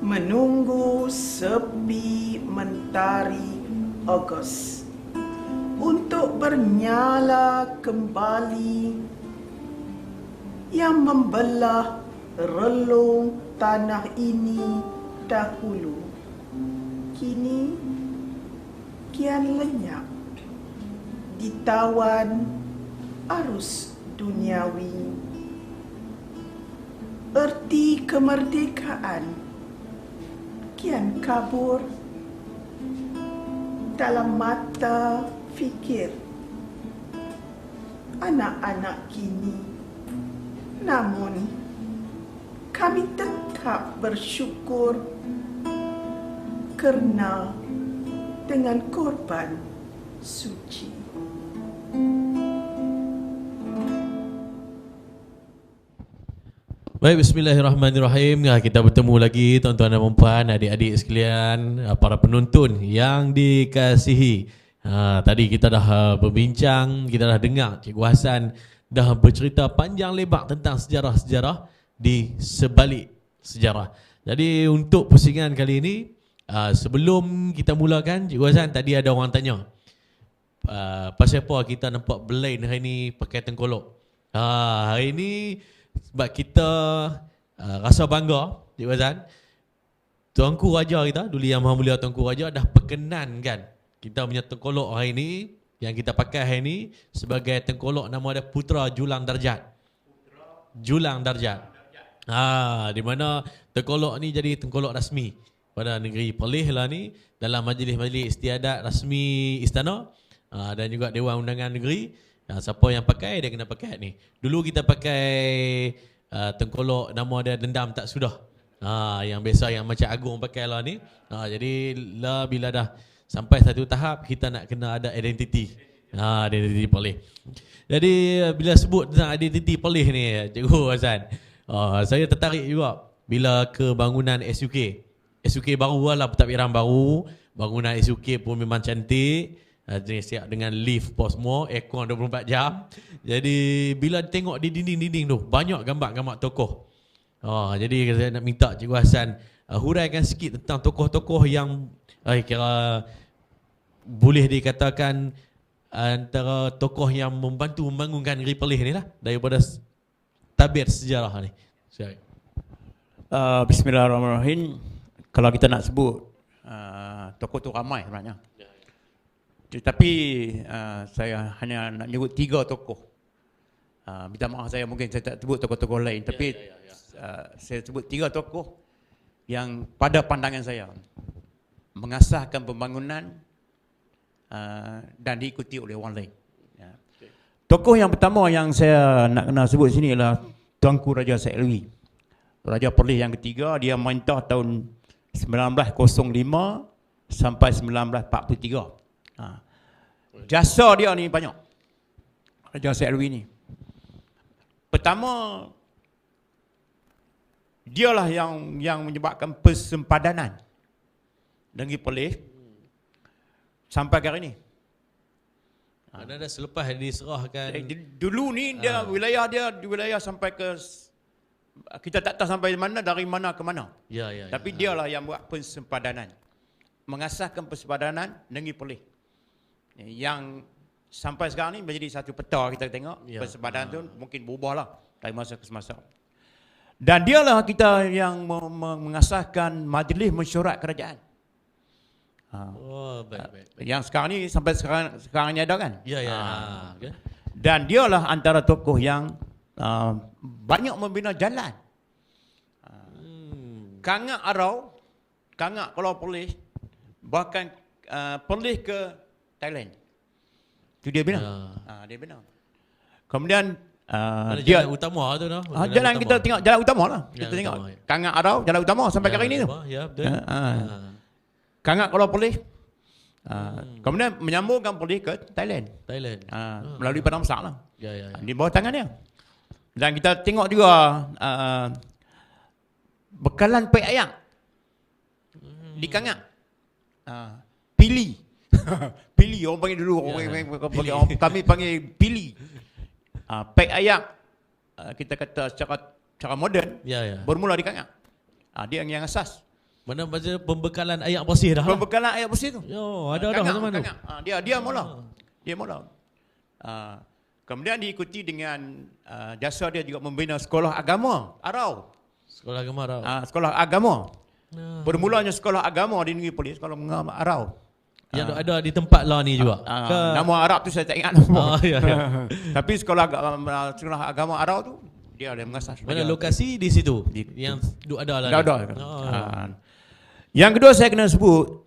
menunggu sepi mentari Ogos untuk bernyala kembali, yang membelah relung tanah ini dahulu kini kian lenyap ditawan arus duniawi. Erti kemerdekaan kian kabur dalam mata fikir anak-anak kini. Namun kami tetap bersyukur kerana dengan korban suci. Baik, bismillahirrahmanirrahim. Kita bertemu lagi tuan-tuan dan puan, adik-adik sekalian, para penonton yang dikasihi. Tadi kita dah berbincang, kita dah dengar Cikgu Hasan dah bercerita panjang lebar tentang sejarah-sejarah di sebalik sejarah. Jadi untuk pusingan kali ini, sebelum kita mulakan, Cikgu Hasan, tadi ada orang tanya, pasal apa kita nampak blend hari ni pakai tengkolok. Hari ni sebab kita rasa bangga, Cikgu Hasan, Tuanku Raja kita, Duli Yang Maha Mulia Tuanku Raja dah perkenankan kita punya tengkolok hari ni, yang kita pakai hari ni sebagai tengkolok nama dia Putra Julang Darjat. Julang Darjat. Di mana tengkolok ni jadi tengkolok rasmi pada negeri Perlis lah ni, dalam majlis-majlis istiadat rasmi istana, dan juga Dewan Undangan Negeri. Siapa yang pakai, dia kena pakai ni. Dulu kita pakai tengkolok nama dia Dendam Tak Sudah. Yang biasa yang macam Agung pakai lah ni. Jadi lah bila dah sampai satu tahap, kita nak kena ada identiti. Identiti Perlis. Jadi bila sebut tentang identiti Perlis ni, Cikgu Hasan, saya tertarik juga bila ke bangunan SUK. SUK baru lah, pentadbiran baru. Bangunan SUK pun memang cantik. Siap dengan lift pos semua, aircon 24 jam. Jadi bila tengok di dinding-dinding tu, banyak gambar-gambar tokoh. Jadi saya nak minta Cikgu Hasan huraikan sikit tentang tokoh-tokoh yang kira boleh dikatakan antara tokoh yang membantu membangunkan negeri Perlis ni lah, daripada tabir sejarah ni. Bismillahirrahmanirrahim. Kalau kita nak sebut tokoh tu ramai sebenarnya. Tetapi saya hanya nak nyebut 3 tokoh. Minta maaf saya mungkin saya tak sebut tokoh-tokoh lain, tapi saya sebut 3 tokoh yang pada pandangan saya mengasahkan pembangunan dan diikuti oleh orang lain. Tokoh yang pertama yang saya nak kena sebut sini ialah Tuanku Raja Said Alwi. Raja Perlis yang ketiga, dia merintah tahun 1905 sampai 1943. Jasa dia ni banyak. Raja Said Alwi ni. Pertama, dialah yang menyebabkan persempadanan Negeri Perlis sampai ke hari ini. Ada selepas diserahkan. Dulu ni dia wilayah sampai ke, kita tak tahu sampai mana, dari mana ke mana. Tapi dialah yang buat persempadanan, mengasahkan persempadanan Negeri Perlis, yang sampai sekarang ni menjadi satu peta kita tengok. Persempadanan tu mungkin berubah lah dari masa ke semasa. Dan dialah kita yang mengasahkan Majlis Mesyuarat Kerajaan. Baik. Yang sekarang ni sampai sekarang ni ada kan? Okay. Dan dialah antara tokoh yang banyak membina jalan. Kangak Arau, Kangak Kuala Perlis, bahkan Perlis ke Thailand. Itu dia bina. Dia bina. Kemudian dia jalan utama tu noh. jalan kita tengok jalan utama lah. Kita Jalan tengok utama. Kangak Arau jalan utama sampai ke hari ni tu. Ya, betul. Kangak Kuala Perlis. Kemudian menyambungkan Perlis ke Thailand. Melalui Padang Besar lah. Di bawah tangan dia. Dan kita tengok juga bekalan pek ayak di Kangak. Pili. Pili orang panggil dulu, kami panggil pili. Pek ayak kita kata secara moden bermula di Kangak. Dia yang asas. Mana baca pembekalan ayak bersih dah. Pembekalan ayak bersih tu. Ada mana-mana. Dia mula. Dia mula. Kemudian diikuti dengan jasa dia juga membina sekolah agama Arau. Sekolah agama Arau. Sekolah agama. Bermulanya sekolah agama di Negeri Perlis, sekolah agama Arau. Yang ada di tempat lah ni juga. Nama Arab tu saya tak ingat nama. Tapi sekolah agama Arau tu dia ada mengasah. Mana lokasi di situ? Yang ada lah. Ada. Yang kedua saya kena sebut,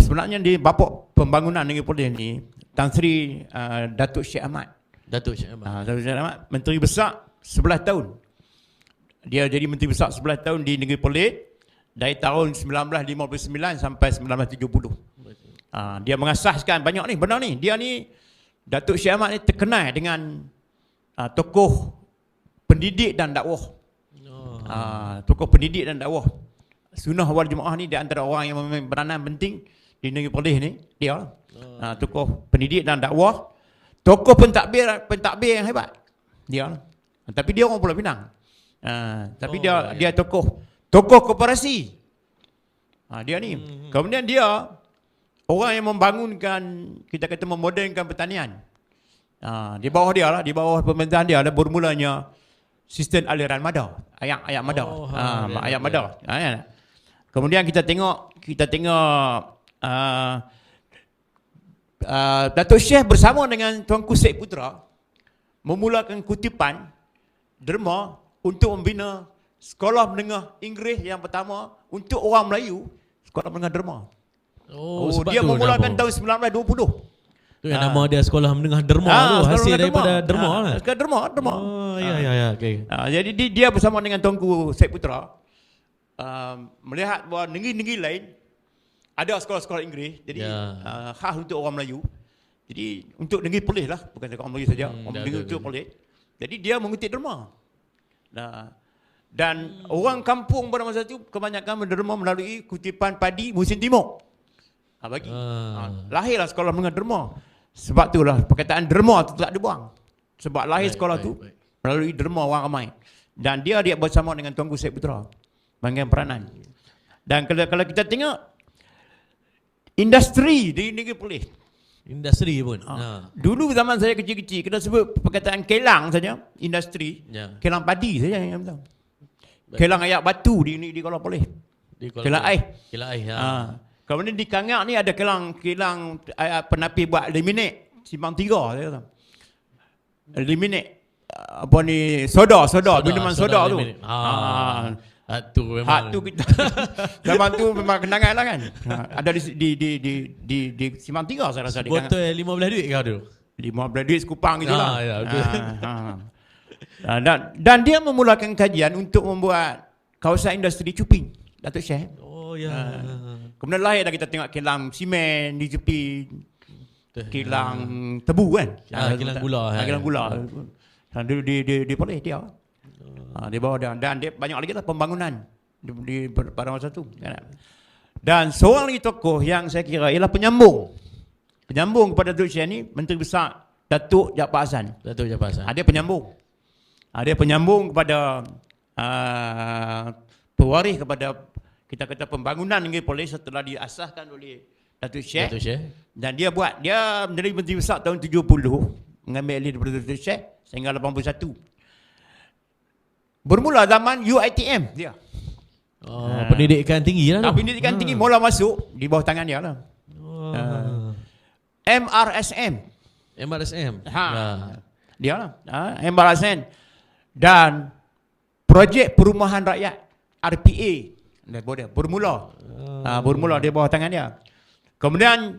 sebenarnya di bapuk pembangunan Negeri Perlis ni, Tan Sri Datuk Syed Ahmad. Datuk Syed Ahmad, Menteri Besar 11 tahun. Dia jadi Menteri Besar 11 tahun di Negeri Perlis dari tahun 1959 sampai 1970. Dia mengasaskan banyak ni, benar ni. Dia ni, Datuk Syed Ahmad ni terkenal dengan tokoh pendidik dan dakwah. Tokoh pendidik dan dakwah. Sunnah wal Jemaah ni di antara orang yang mempunyai peranan penting di Negeri Perlis ni. Dia tokoh pendidik dan dakwah. Tokoh pentadbir yang hebat. Dia. Tapi dia orang Pulau Pinang. Tapi dia tokoh koperasi. Dia ni. Kemudian dia orang yang membangunkan, kita kata memodernkan pertanian. Di bawah dia lah, di bawah pemerintahan dia ada bermulanya sistem aliran mada, ayak mada. Ayak mada. Kemudian kita tengok Datuk Syekh bersama dengan Tuanku Syed Putra memulakan kutipan derma untuk membina sekolah menengah Inggeris yang pertama untuk orang Melayu, sekolah menengah derma. Dia memulakan tahun 1920. Tu yang nama dia sekolah menengah derma tu, hasil daripada derma lah. Sekolah derma. Okay. Jadi dia bersama dengan Tuanku Syed Putra melihat bahawa negeri-negeri lain ada sekolah-sekolah Inggeris, jadi khas untuk orang Melayu. Jadi untuk negeri Perlis lah, bukan orang Melayu saja, negeri untuk Perlis. Jadi dia mengutip derma. Dan orang kampung pada masa itu kebanyakan menderma melalui kutipan padi musim timur. Lahirlah sekolah menengah derma. Sebab itulah perkataan derma itu tak dibuang. Sebab lahir sekolah tu melalui derma orang ramai. Dan dia bersama dengan Tuanku Syed Putra bangkaian peranan. Dan kalau kita tengok industri di Negeri Perlis. Industri pun. Dulu zaman saya kecil-kecil kita sebut perkataan kelang saja, industri. Kelang padi saja yang tahu. Kelang ayak batu di Kuala Perlis. Kelang air. Kemudian di Kangak ni ada kilang penapi buat laminate Simpang 3 saya kata. Laminate apa ni soda minuman soda tu. Tu memang. Tu kita zaman tu memang kenangan lah kan. Ada di Simpang 3 saya rasa di Kangak. Botol 15 duit kau tu. 15 duit sekupang gitulah. Ya, betul. Dan dia memulakan kajian untuk membuat kawasan industri cuping, Datuk Syekh. Oh ya. Kemudian lahir dah kita tengok kilang simen di Jepi, kilang tebu kan. Kilang gula. Kilang gula. Dia boleh dia. Dia bawa dan dia banyak lagi lah pembangunan pada masa tu. Dan seorang lagi tokoh yang saya kira ialah penyambung kepada Datuk Syekh ni, Menteri Besar Datuk Jaafar Hassan. Datuk Jaafar Hassan. Dia penyambung. Dia penyambung kepada pewaris kepada kita kata pembangunan negeri Perlis setelah diasaskan oleh Datuk Syekh. Dan dia menjadi Menteri Besar tahun 70, mengambil alih daripada Datuk Syekh sehingga 81. Bermula zaman UiTM dia. Pendidikan tinggi lah tu. Pendidikan tinggi mula masuk di bawah tangan dia lah. MRSM. Dia lah. MRSM. Dan projek perumahan rakyat RPA dia bermula di bawah tangan dia. Kemudian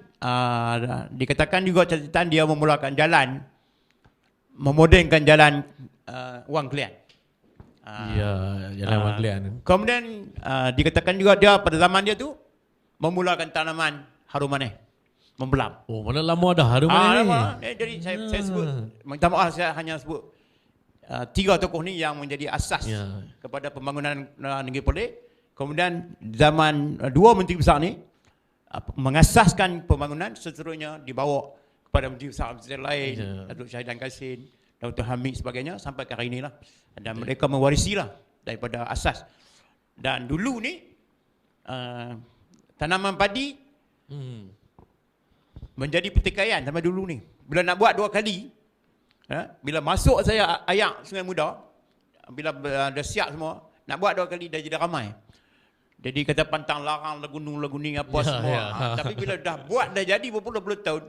dikatakan juga catatan dia memulakan jalan, memodenkan jalan Wang Kelian. Jalan Wang Kelian. Kemudian dikatakan juga dia pada zaman dia tu memulakan tanaman harum manis, membelam. Oh, mana lama dah harum manis ni. Jadi saya sebut, minta maaf saya hanya sebut 3 tokoh ni yang menjadi asas kepada pembangunan negeri Perlis. Kemudian zaman 2 Menteri Besar ni mengasaskan pembangunan, seterusnya dibawa kepada Menteri Besar lain, Datuk Syahidan Kasin, Dr. Hamid sebagainya sampai ke hari inilah. Dan mereka mewarisilah daripada asas. Dan dulu ni tanaman padi menjadi pertikaian sampai dulu ni. Bila nak buat 2 kali, bila masuk saya ayak Sungai Muda, bila dah siap semua, nak buat 2 kali dah jadi ramai. Jadi kata pantang larang, laguning apa semua. Tapi bila dah buat dah jadi berpuluh-puluh tahun,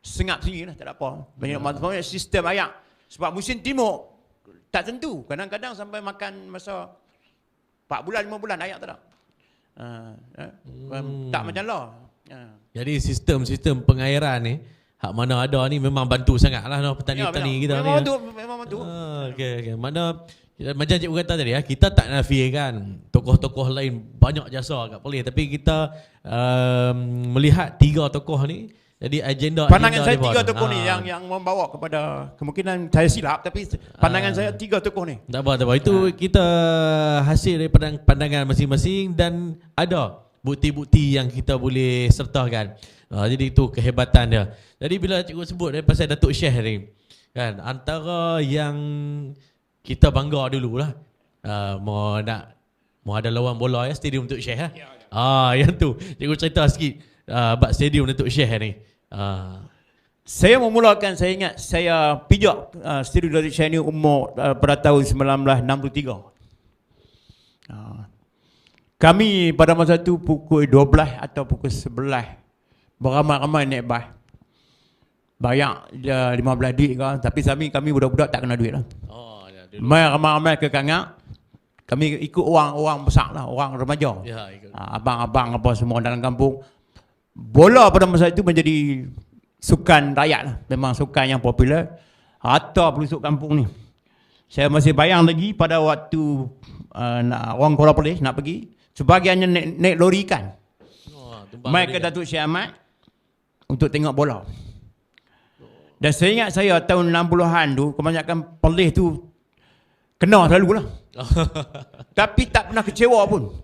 sengap sini lah, tak ada apa. Banyak sistem ayak. Sebab musim timur tak tentu. Kadang-kadang sampai makan masa 4 bulan, 5 bulan ayak tak ada. Tak macam lah. Jadi sistem pengairan ni, hak mana ada ni memang bantu sangatlah petani-petani kita ni. Memang bantu. Okey. Mana macam cikgu kata tadi, kita tak nafikan tokoh-tokoh lain banyak jasa kat Perlis, tapi kita melihat 3 tokoh ni jadi agenda pandangan saya 3 tokoh ni yang membawa kepada kemungkinan saya silap, tapi pandangan saya 3 tokoh ni. Tak apa. Itu kita hasil daripada pandangan masing-masing dan ada bukti-bukti yang kita boleh sertakan. Jadi itu kehebatan dia. Jadi bila cikgu sebut pasal Datuk Syekh ni, kan, antara yang kita bangga dululah, mau ada lawan bola stadium Datuk Syekh yang tu cikgu cerita sikit bab stadium Datuk Syekh ni. Saya memulakan, saya ingat saya pijak stadium Datuk Syekh ni umur pada tahun 1963. Kami pada masa tu pukul 12 atau pukul 11 beramai-ramai naik bas. Bayar 15 duit kan, tapi kami budak-budak tak kena duit lah. Mai ramai-ramai ke Kangak. Kami ikut orang besar lah, orang remaja. Abang-abang apa semua dalam kampung. Bola pada masa itu menjadi sukan rakyat lah. Memang sukan yang popular. Harta pelosok kampung ni. Saya masih bayang lagi pada waktu orang Kuala Perlis nak pergi. Sebagiannya naik lori ikan. Mai ke Datuk Syekh Ahmad untuk tengok bola. Dan saya ingat saya tahun 60-an tu, kebanyakan Perlis tu kena selalu lah. Tapi tak pernah kecewa pun.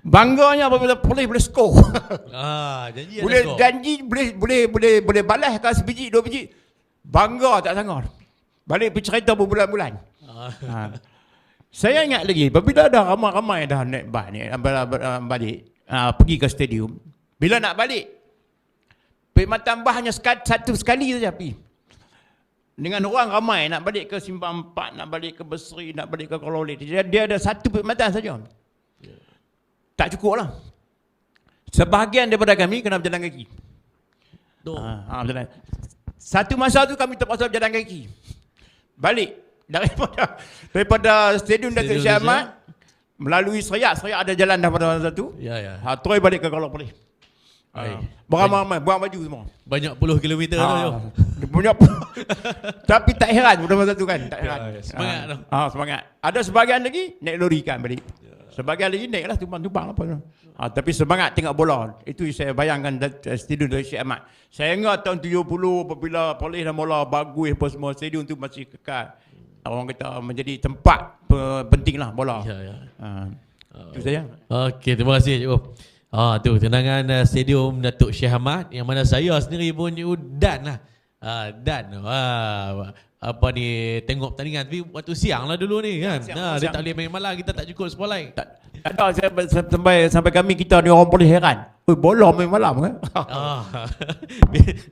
Bangganya apabila Perlis boleh skor. Janji boleh balas ke sebiji 2 biji. Bangga tak sangat. Balik pergi cerita berbulan-bulan. Saya ingat lagi apabila dah ramai-ramai dah naik bas ni balik pergi ke stadium. Bila nak balik, perkhidmatan bas hanya satu sekali saja pergi. Dengan orang ramai nak balik ke Simpang 4, nak balik ke Besri, nak balik ke Kuala Lumpur. Dia ada satu perkhidmatan saja. Tak cukup lah. Sebahagian daripada kami kena berjalan kaki. Berjalan. Satu masa tu kami terpaksa berjalan kaki. Balik daripada Stadium Datuk Syed Ahmad melalui Seriak ada jalan dah pada masa tu. Ya. Terus balik ke Kuala Perlis. Beramai-ramai, buang baju semua. Banyak puluh kilometer tu. Banyak tapi tak heran pada masa tu kan, tak heran. Semangat tu. Semangat. Ada sebahagian lagi naik lori kan balik. Sebahagian lagi naiklah tumpang-tumpang apa. Tapi semangat tengok bola. Itu saya bayangkan Stadium Datuk Syed Ahmad. Saya ingat tahun 70 apabila Perlis dah mula bagus apa semua, stadium tu masih kekal. Orang kata menjadi tempat pentinglah bola. Itu saja. Okey, terima kasih cikgu. Tu kenangan Stadium Datuk Syed Ahmad yang mana saya sendiri pun cikgu dan lah. Apa ni, tengok pertandingan tapi waktu siang lah dulu ni kan. Dia tak boleh main malam, kita tak cukup spotlight. Tak ada sampai kami kita ni orang boleh heran. Bola main malam kan?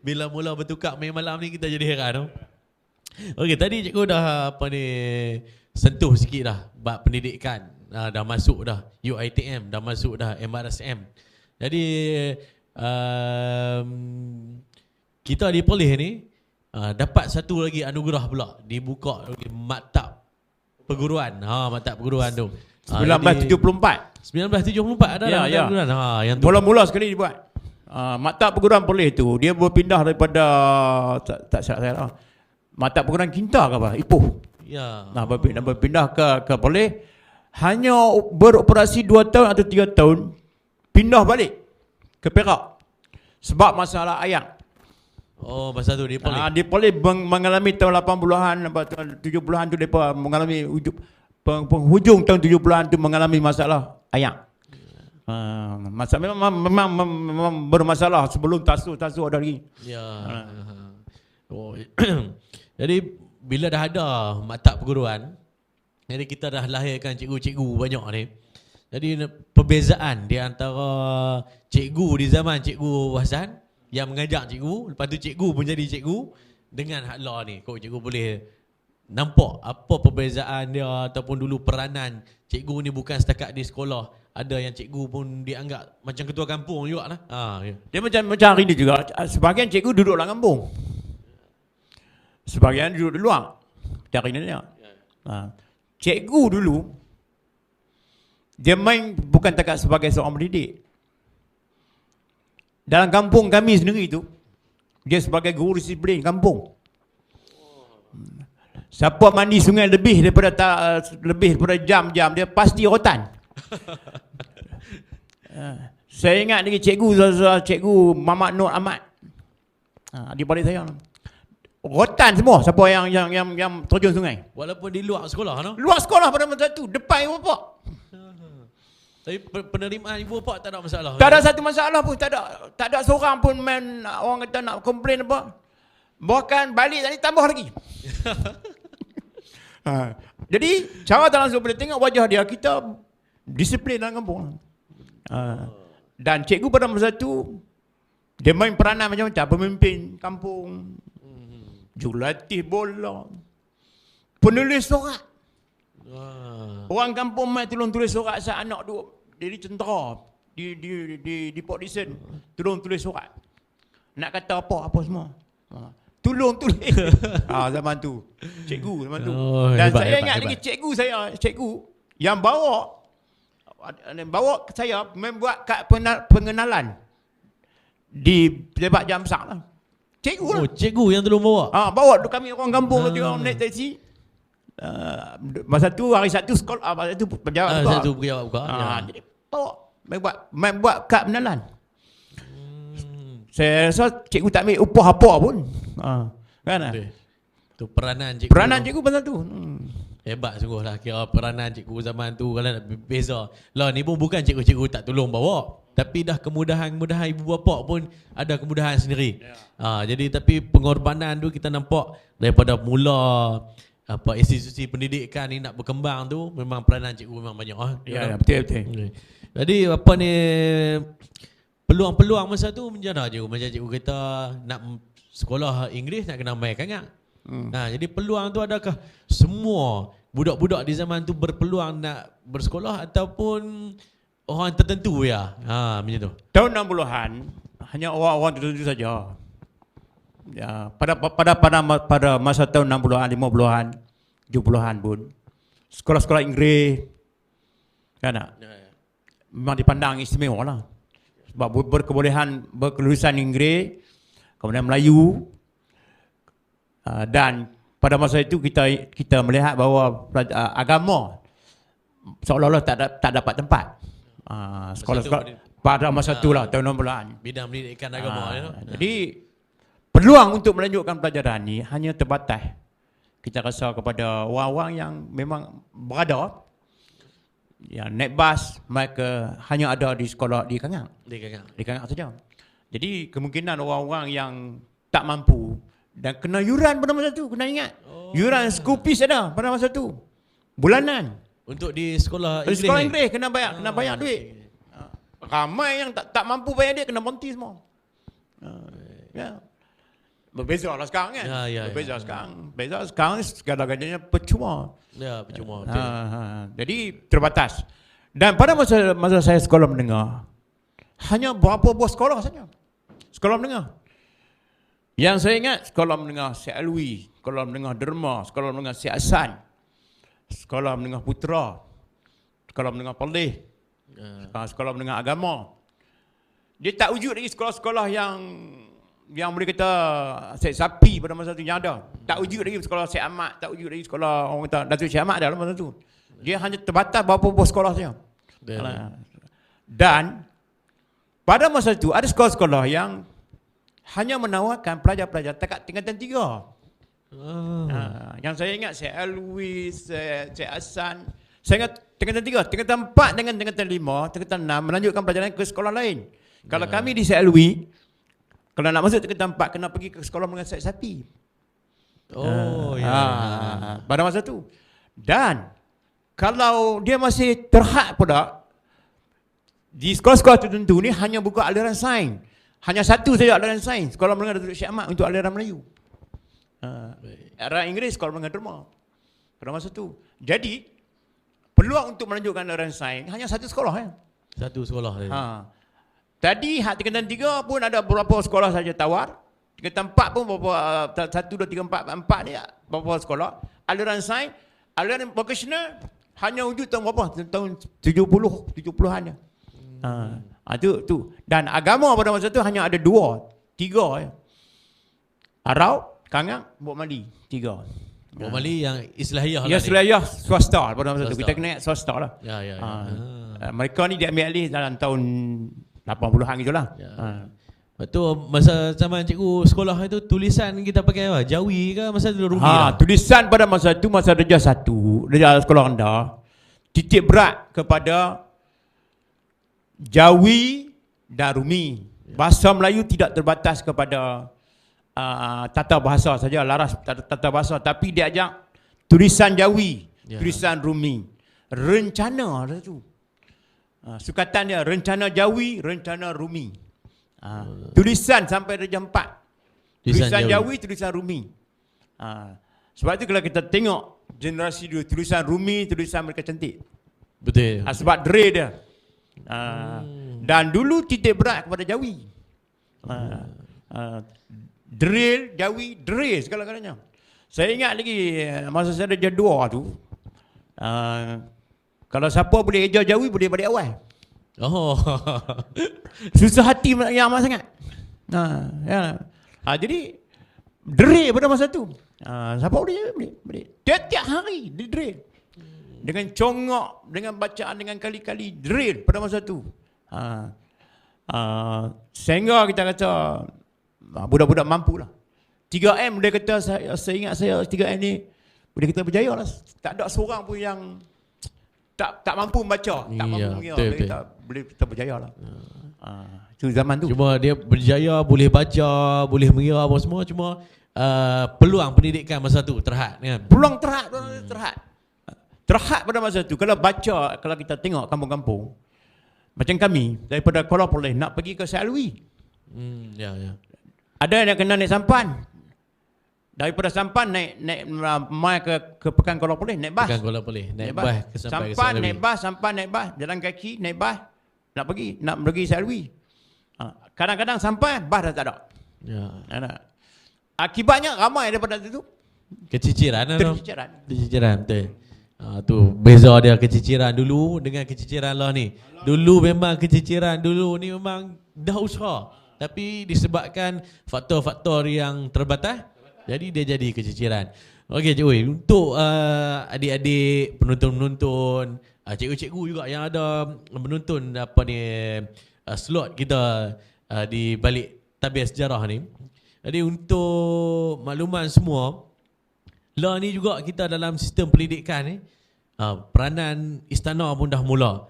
Bila mula bertukar main malam ni kita jadi heran tu. Okey, tadi cikgu dah sentuh sikit dah bab pendidikan. Dah masuk dah UiTM, dah masuk dah MRSM. Jadi kita di Perlis ni dapat satu lagi anugerah pula, dibuka lagi maktab perguruan. Maktab perguruan tu 1974 ada maktab perguruan. Yang tu mula-mula sekali dibuat. Maktab perguruan Perlis tu dia berpindah daripada tak salah maktab perguruan Kinta ke apa, Ipoh. Ya. Berpindah ke Perlis. Hanya beroperasi 2 tahun atau 3 tahun, pindah balik ke Perak sebab masalah air. Masa tu di Perlis. Di Perlis mengalami tahun 80-an, 70-an tu mereka mengalami penghujung tahun 70-an tu mengalami masalah air. Memang bermasalah sebelum tasu ada lagi. Ya. Jadi bila dah ada maktab perguruan, jadi kita dah lahirkan cikgu-cikgu banyak ni. Jadi perbezaan di antara cikgu di zaman Cikgu Hasan yang mengajar cikgu, lepas tu cikgu pun jadi cikgu, dengan Hak Law ni, kau cikgu boleh nampak apa perbezaan dia ataupun dulu peranan cikgu ni bukan setakat di sekolah. Ada yang cikgu pun dianggap macam ketua kampung juga lah. Dia macam hari ni juga, sebahagian cikgu duduk dalam kampung, sebahagian duduk di luar. Cari ni dia. Cikgu dulu dia main bukan takat sebagai seorang pendidik. Dalam kampung kami sendiri tu dia sebagai guru disiplin kampung. Siapa mandi sungai lebih daripada jam-jam dia pasti rotan. Saya ingat lagi cikgu Mamat Nur Ahmad. Adik-adik saya. Rotan semua siapa yang terjun sungai. Walaupun di luar sekolah, no? Luar sekolah pada masa tu, depan ibu bapak. Tapi penerimaan ibu bapak tak ada masalah. Tak ada satu masalah pun, tak ada seorang pun orang kata nak komplain apa. Bahkan balik tadi tambah lagi. Jadi cara tak langsung boleh tengok wajah dia, kita disiplin dalam kampung. Dan cikgu pada masa tu dia main peranan macam-macam, pemimpin kampung, jurulatih bola, penulis surat. Orang kampung mai tolong tulis surat saat anak duk jadi tentera di Port Dickson, tolong tulis surat. Nak kata apa semua. Tolong tulis. Zaman tu. Cikgu zaman tu. Dan hebat, saya ingat lagi cikgu yang bawa saya membuat kad pengenalan di tempat jam besar lah. Cikgu lah. Cikgu yang tolong bawa. Bawa kami orang kampung tu orang naik taksi. Masa tu hari Sabtu sekolah, masa tu pejabat buka. Satu pejabat buka. Jadi bawa main buat kad pengenalan. Saya rasa cikgu tak ambil upah apa pun. Kan? Tu peranan cikgu. Peranan cikgu pasal tu. Hebat sungguh lah, kira peranan cikgu zaman tu kalau nak beza. Lah ni pun bukan cikgu-cikgu tak tolong bawa, tapi dah kemudahan ibu bapa pun ada kemudahan sendiri. Jadi tapi pengorbanan tu kita nampak daripada mula institusi pendidikan ni nak berkembang tu memang peranan cikgu memang banyak. Betul. Jadi apa ni peluang-peluang masa tu macam mana cikgu? Macam cikgu kita nak sekolah Inggeris nak kena main kangak. Jadi peluang tu adakah semua budak-budak di zaman tu berpeluang nak bersekolah ataupun Orang tertentu ya. Macam tu. Tahun 60-an hanya orang-orang tertentu saja. Ya, pada masa tahun 60-an, 50-an, 70-an pun sekolah-sekolah Inggeris kan tak? Memang dipandang istimewa lah. Sebab berkelulusan Inggeris, kemudian Melayu, dan pada masa itu kita melihat bahawa agama seolah-olah tak dapat tempat. Sekolah-sekolah pada masa itulah tahun 60-an. Bidang pendidikan agama. Jadi peluang untuk melanjutkan pelajaran ni hanya terbatas. Kita rasa kepada orang-orang yang memang berada, yang naik bas, mereka hanya ada di sekolah di Kangang. Di Kangang saja. Jadi kemungkinan orang-orang yang tak mampu dan kena yuran pada masa tu, kena ingat. Yuran school fees ada pada masa tu. Bulanan. Untuk di sekolah Inggeris. Di sekolah Inggeris kena bayar duit. Ramai yang tak mampu bayar dia kena berhenti semua. Ya. Berbeza lah sekarang kan. Berbeza sekarang. Beza sekarang segala-galanya percuma. Ya, percuma. Jadi terbatas. Dan pada masa saya sekolah menengah, hanya berapa buah sekolah saja. Sekolah menengah. Yang saya ingat sekolah menengah Syekh Alwi, sekolah menengah Derma, sekolah menengah Syekh Hasan, sekolah menengah Putra, sekolah menengah Perlis, sekolah menengah agama. Dia tak wujud lagi sekolah-sekolah yang boleh kata Syekh Sapi pada masa tu yang ada. Tak wujud lagi sekolah Syekh Ahmad, tak wujud lagi sekolah orang kata Datuk Syekh Ahmad dah masa tu. Dia hanya terbatas beberapa buah sekolah saja. Dan pada masa itu ada sekolah-sekolah yang hanya menawarkan pelajar-pelajar takat tingkatan 3. Yang saya ingat Syekh Alwi, Syekh Hasan, saya ingat tingkatan 3, tingkatan 4 dengan tingkatan 5, tingkatan 6 melanjutkan pelajaran ke sekolah lain. Kalau kami di Syekh Alwi, kalau nak masuk tingkatan 4 kena pergi ke sekolah menengah Syekh Sapi. Pada masa tu. Dan kalau dia masih terhad pula, di sekolah-sekolah tertentu ni hanya buka aliran sains. Hanya satu saja aliran sains, sekolah menengah Datuk Syekh Ahmad untuk aliran Melayu. Aliran Inggeris, sekolah menengah Derma. Pada masa tu. Jadi peluang untuk melanjutkan aliran sains hanya satu sekolah ya. Satu sekolah. Tadi hak tingkatan 3 pun ada beberapa sekolah saja tawar. Tingkatan 4 pun beberapa 1 2 3 4 ni beberapa sekolah. Aliran sains, aliran vocational hanya wujud tahun berapa? Tahun 70-an ya. Tu. Dan agama pada masa tu hanya ada 2, 3 ya. Arau, Kangang, Bok Mali, 3. Bok Mali yang Islahiyah. Ya, Islahiyah swasta pada masa tu. Kita kena swasta lah. Mereka ni diambil alih dalam tahun 80-an gitulah. Betul, masa zaman cikgu sekolah itu tulisan kita pakai apa? Jawi ke masa tu Rumi? Tulisan pada masa tu masa darjah 1, darjah sekolah rendah, titik berat kepada Jawi dan Rumi. Bahasa Melayu tidak terbatas kepada tata bahasa saja, laras tata bahasa, tapi dia ajak tulisan Jawi, tulisan Rumi. Rencana tu. Sukatan dia rencana Jawi, rencana Rumi. Tulisan sampai darjah 4. Tulisan Jawi, tulisan Rumi. Sebab itu kalau kita tengok generasi dulu, tulisan Rumi, tulisan mereka cantik. Betul. Sebab dre dia. Dan dulu titik berat kepada Jawi. Drill, Jawi, dre segala-galanya. Saya ingat lagi masa saya darjah 2 tu, kalau siapa boleh eja Jawi boleh balik awal. Susah hati yang amat sangat. Jadi dre pada masa tu. Siapa boleh. Tiap-tiap hari di drill. Dengan congok, dengan bacaan, dengan kali-kali drill pada masa tu. Sehingga kita kata budak-budak mampu lah. 3M dia kata, saya ingat saya 3M ni boleh kita berjaya lah. Tak ada seorang pun yang tak mampu membaca, tak mampu mengira. Boleh kita berjaya lah. Itu zaman tu. Cuma dia berjaya, boleh baca, boleh mengira apa semua, cuma peluang pendidikan masa tu terhad kan. Peluang terhad. Terhad pada masa tu. Kalau baca, kalau kita tengok kampung-kampung macam kami daripada Kuala Perlis nak pergi ke Syekh Alwi. Ada yang kena naik sampan. Daripada sampan naik mai ke Pekan Kuala Perlis naik bas. Pekan Kuala Perlis naik bas ke sampai sampan naik bas, sampan naik bas, jalan kaki naik bas, nak pergi Selwi. Kadang-kadang sampai bas dah tak ada. Ya. Akibatnya ramai daripada itu Keciciran lah. terciciran. Keciciran betul. Tu beza dia keciciran dulu dengan keciciran lah ni. Dulu memang keciciran dulu ni memang dah usaha, tapi disebabkan faktor-faktor yang terbatas, jadi dia jadi keciciran. Okey cikgu, untuk adik-adik penonton-penonton, cikgu-cikgu juga yang ada menonton apa ni slot kita di balik tabir sejarah ni. Jadi untuk makluman semua, lah ni juga kita dalam sistem pendidikan ni, peranan istana pun dah mula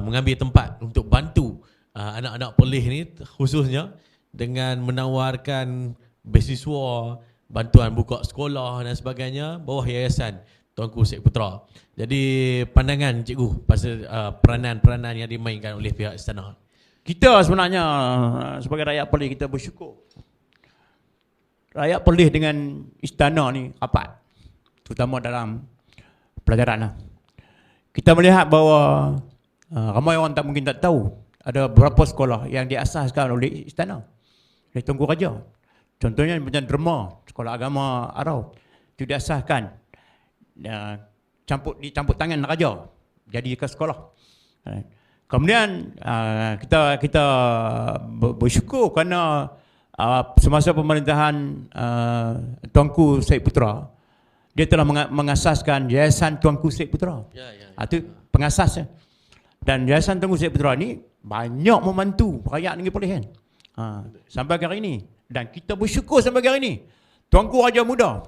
mengambil tempat untuk bantu anak-anak Perlis ni, khususnya dengan menawarkan beasiswa, bantuan buka sekolah dan sebagainya bawah yayasan Tuanku Syed Putra. Jadi pandangan cikgu pasal peranan-peranan yang dimainkan oleh pihak istana. Kita sebenarnya sebagai rakyat Perlis, kita bersyukur. Rakyat Perlis dengan istana ni rapat, terutama dalam pelajaran lah. Kita melihat bahawa ramai orang mungkin tak tahu ada beberapa sekolah yang diasaskan oleh istana, oleh Tuanku Raja. Contohnya macam Derma, sekolah agama Arau, itu diasaskan dicampur tangan raja jadi ke sekolah. Kemudian kita bersyukur kerana semasa pemerintahan Tuanku Syed Putra, dia telah mengasaskan Yayasan Tuanku Syed Putra. Itu pengasasnya. Dan Yayasan Tuanku Syed Putra ni banyak membantu rakyat negeri Perlis kan. Sampai hari ini. Dan kita bersyukur sampai hari ini. Tuanku Raja Muda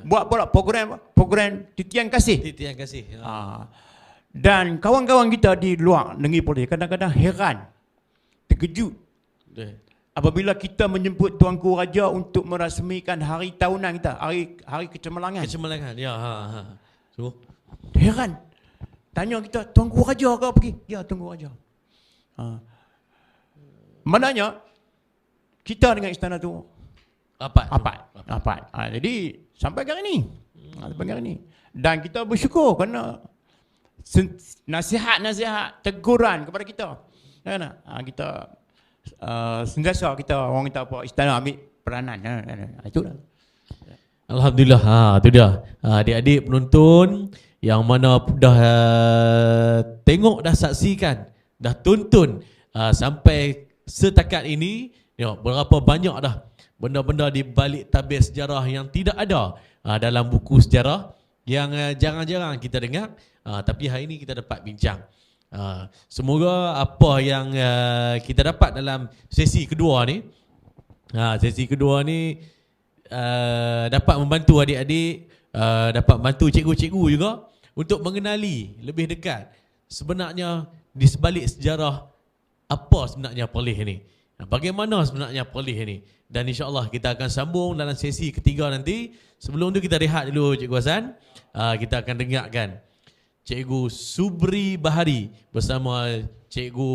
buat pula program titian kasih. Titian kasih. Dan kawan-kawan kita di luar negeri Perlis kadang-kadang heran, terkejut apabila kita menjemput Tuanku Raja untuk merasmikan hari tahunan kita, hari kecemerlangan. Kecemerlangan. Ya, So, heran. Tanya kita, Tuanku Raja ke pergi? Ya, Tuanku Raja. Maknanya kita dengan istana tu rapat. Jadi sampai hari ini. Dan kita bersyukur kerana nasihat-nasihat, teguran kepada kita. Kita sentiasa orang kita istana ambil peranan. Itulah. Alhamdulillah. Itu dia. Adik-adik penonton yang mana dah tengok, dah saksikan, dah tonton sampai setakat ini, berapa banyak dah benda-benda di balik tabir sejarah yang tidak ada dalam buku sejarah, yang jarang-jarang kita dengar, tapi hari ini kita dapat bincang. Semoga apa yang kita dapat dalam sesi kedua ni, dapat membantu adik-adik, dapat membantu cikgu-cikgu juga untuk mengenali lebih dekat sebenarnya di sebalik sejarah apa sebenarnya Perlis ni, bagaimana sebenarnya Perlis ni. Dan insya-Allah kita akan sambung dalam sesi ketiga nanti. Sebelum tu kita rehat dulu Cikgu Hasan. Kita akan dengarkan Cikgu Subri Bahari bersama Cikgu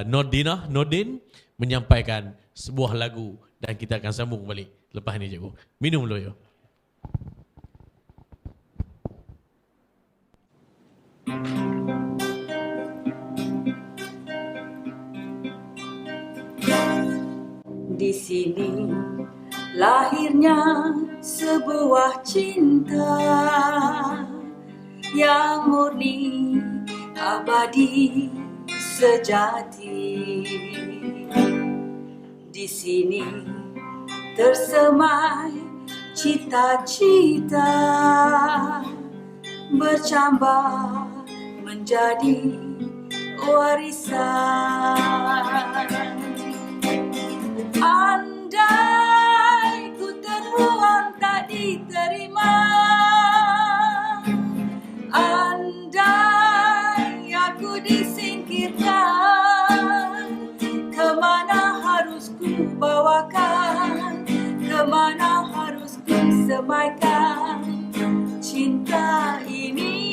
Nordin menyampaikan sebuah lagu, dan kita akan sambung balik lepas ni cikgu. Minum dulu ya. Di sini lahirnya sebuah cinta yang murni, abadi, sejati. Di sini tersemai cita-cita, bercambah menjadi warisan. Andai ku terbuang tak diterima, andai aku disingkirkan, kemana harus ku bawakan, kemana harus ku semaikan cinta ini.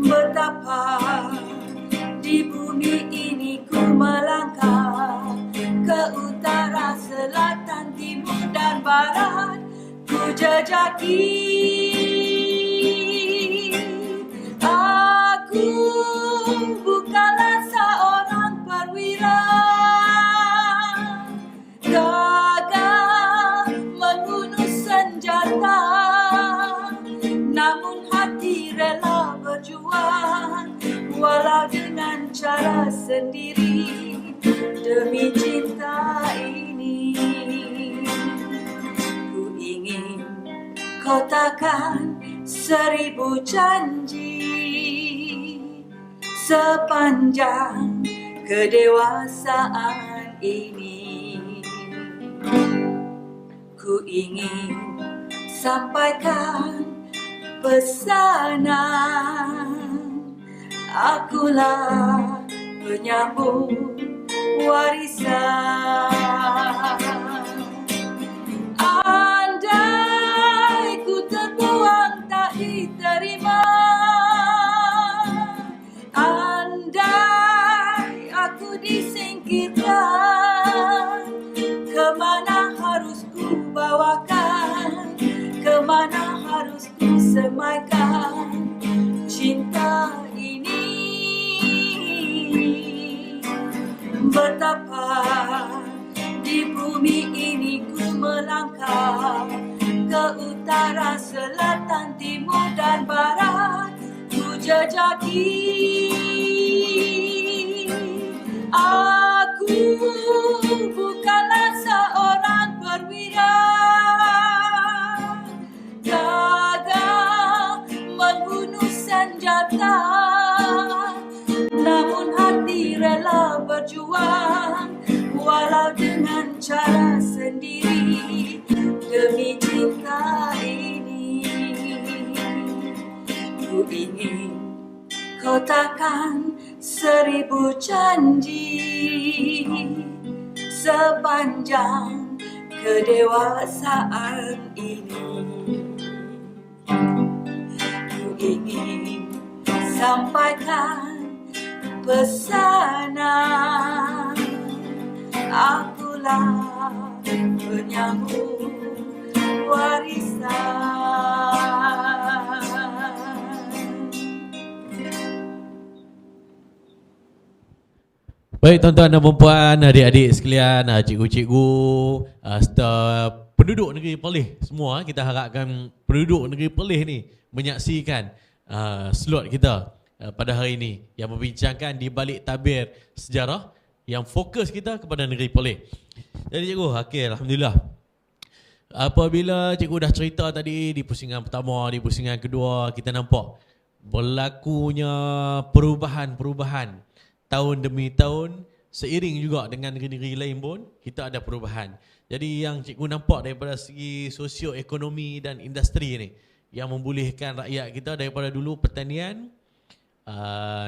Betapa di bumi ini ku melangkah, ke utara, selatan, timur dan barat ku jejaki. kau takkan 1000 janji sepanjang kedewasaan ini. Ku ingin sampaikan pesanan, akulah penyambung warisan. Andai ku terbuang tak diterima, andai aku disingkirkan, kemana harus ku bawakan, kemana harus ku semaikan cinta ini. Betapa di bumi ini ku melangkah, ke utara, selatan, timur dan barat ku jejaki. Aku bukanlah seorang perwira gagah membunuh senjata, namun hati rela berjuang walau dengan cara sendiri demi cinta ini. Ku ingin kau takkan 1000 janji sepanjang kedewasaan ini. Ku ingin sampaikan pesanan, akulah penyambung warisan. Baik tuan-tuan dan puan, adik-adik sekalian, cikgu-cikgu, serta penduduk negeri Perlis semua, kita harapkan penduduk negeri Perlis ni menyaksikan slot kita pada hari ini yang membincangkan di balik tabir sejarah yang fokus kita kepada negeri Perlis. Jadi cikgu, okey, alhamdulillah. Apabila cikgu dah cerita tadi di pusingan pertama, di pusingan kedua, kita nampak berlakunya perubahan-perubahan tahun demi tahun, seiring juga dengan negeri-negeri lain pun kita ada perubahan. Jadi yang cikgu nampak daripada segi sosioekonomi dan industri ni yang membolehkan rakyat kita daripada dulu pertanian,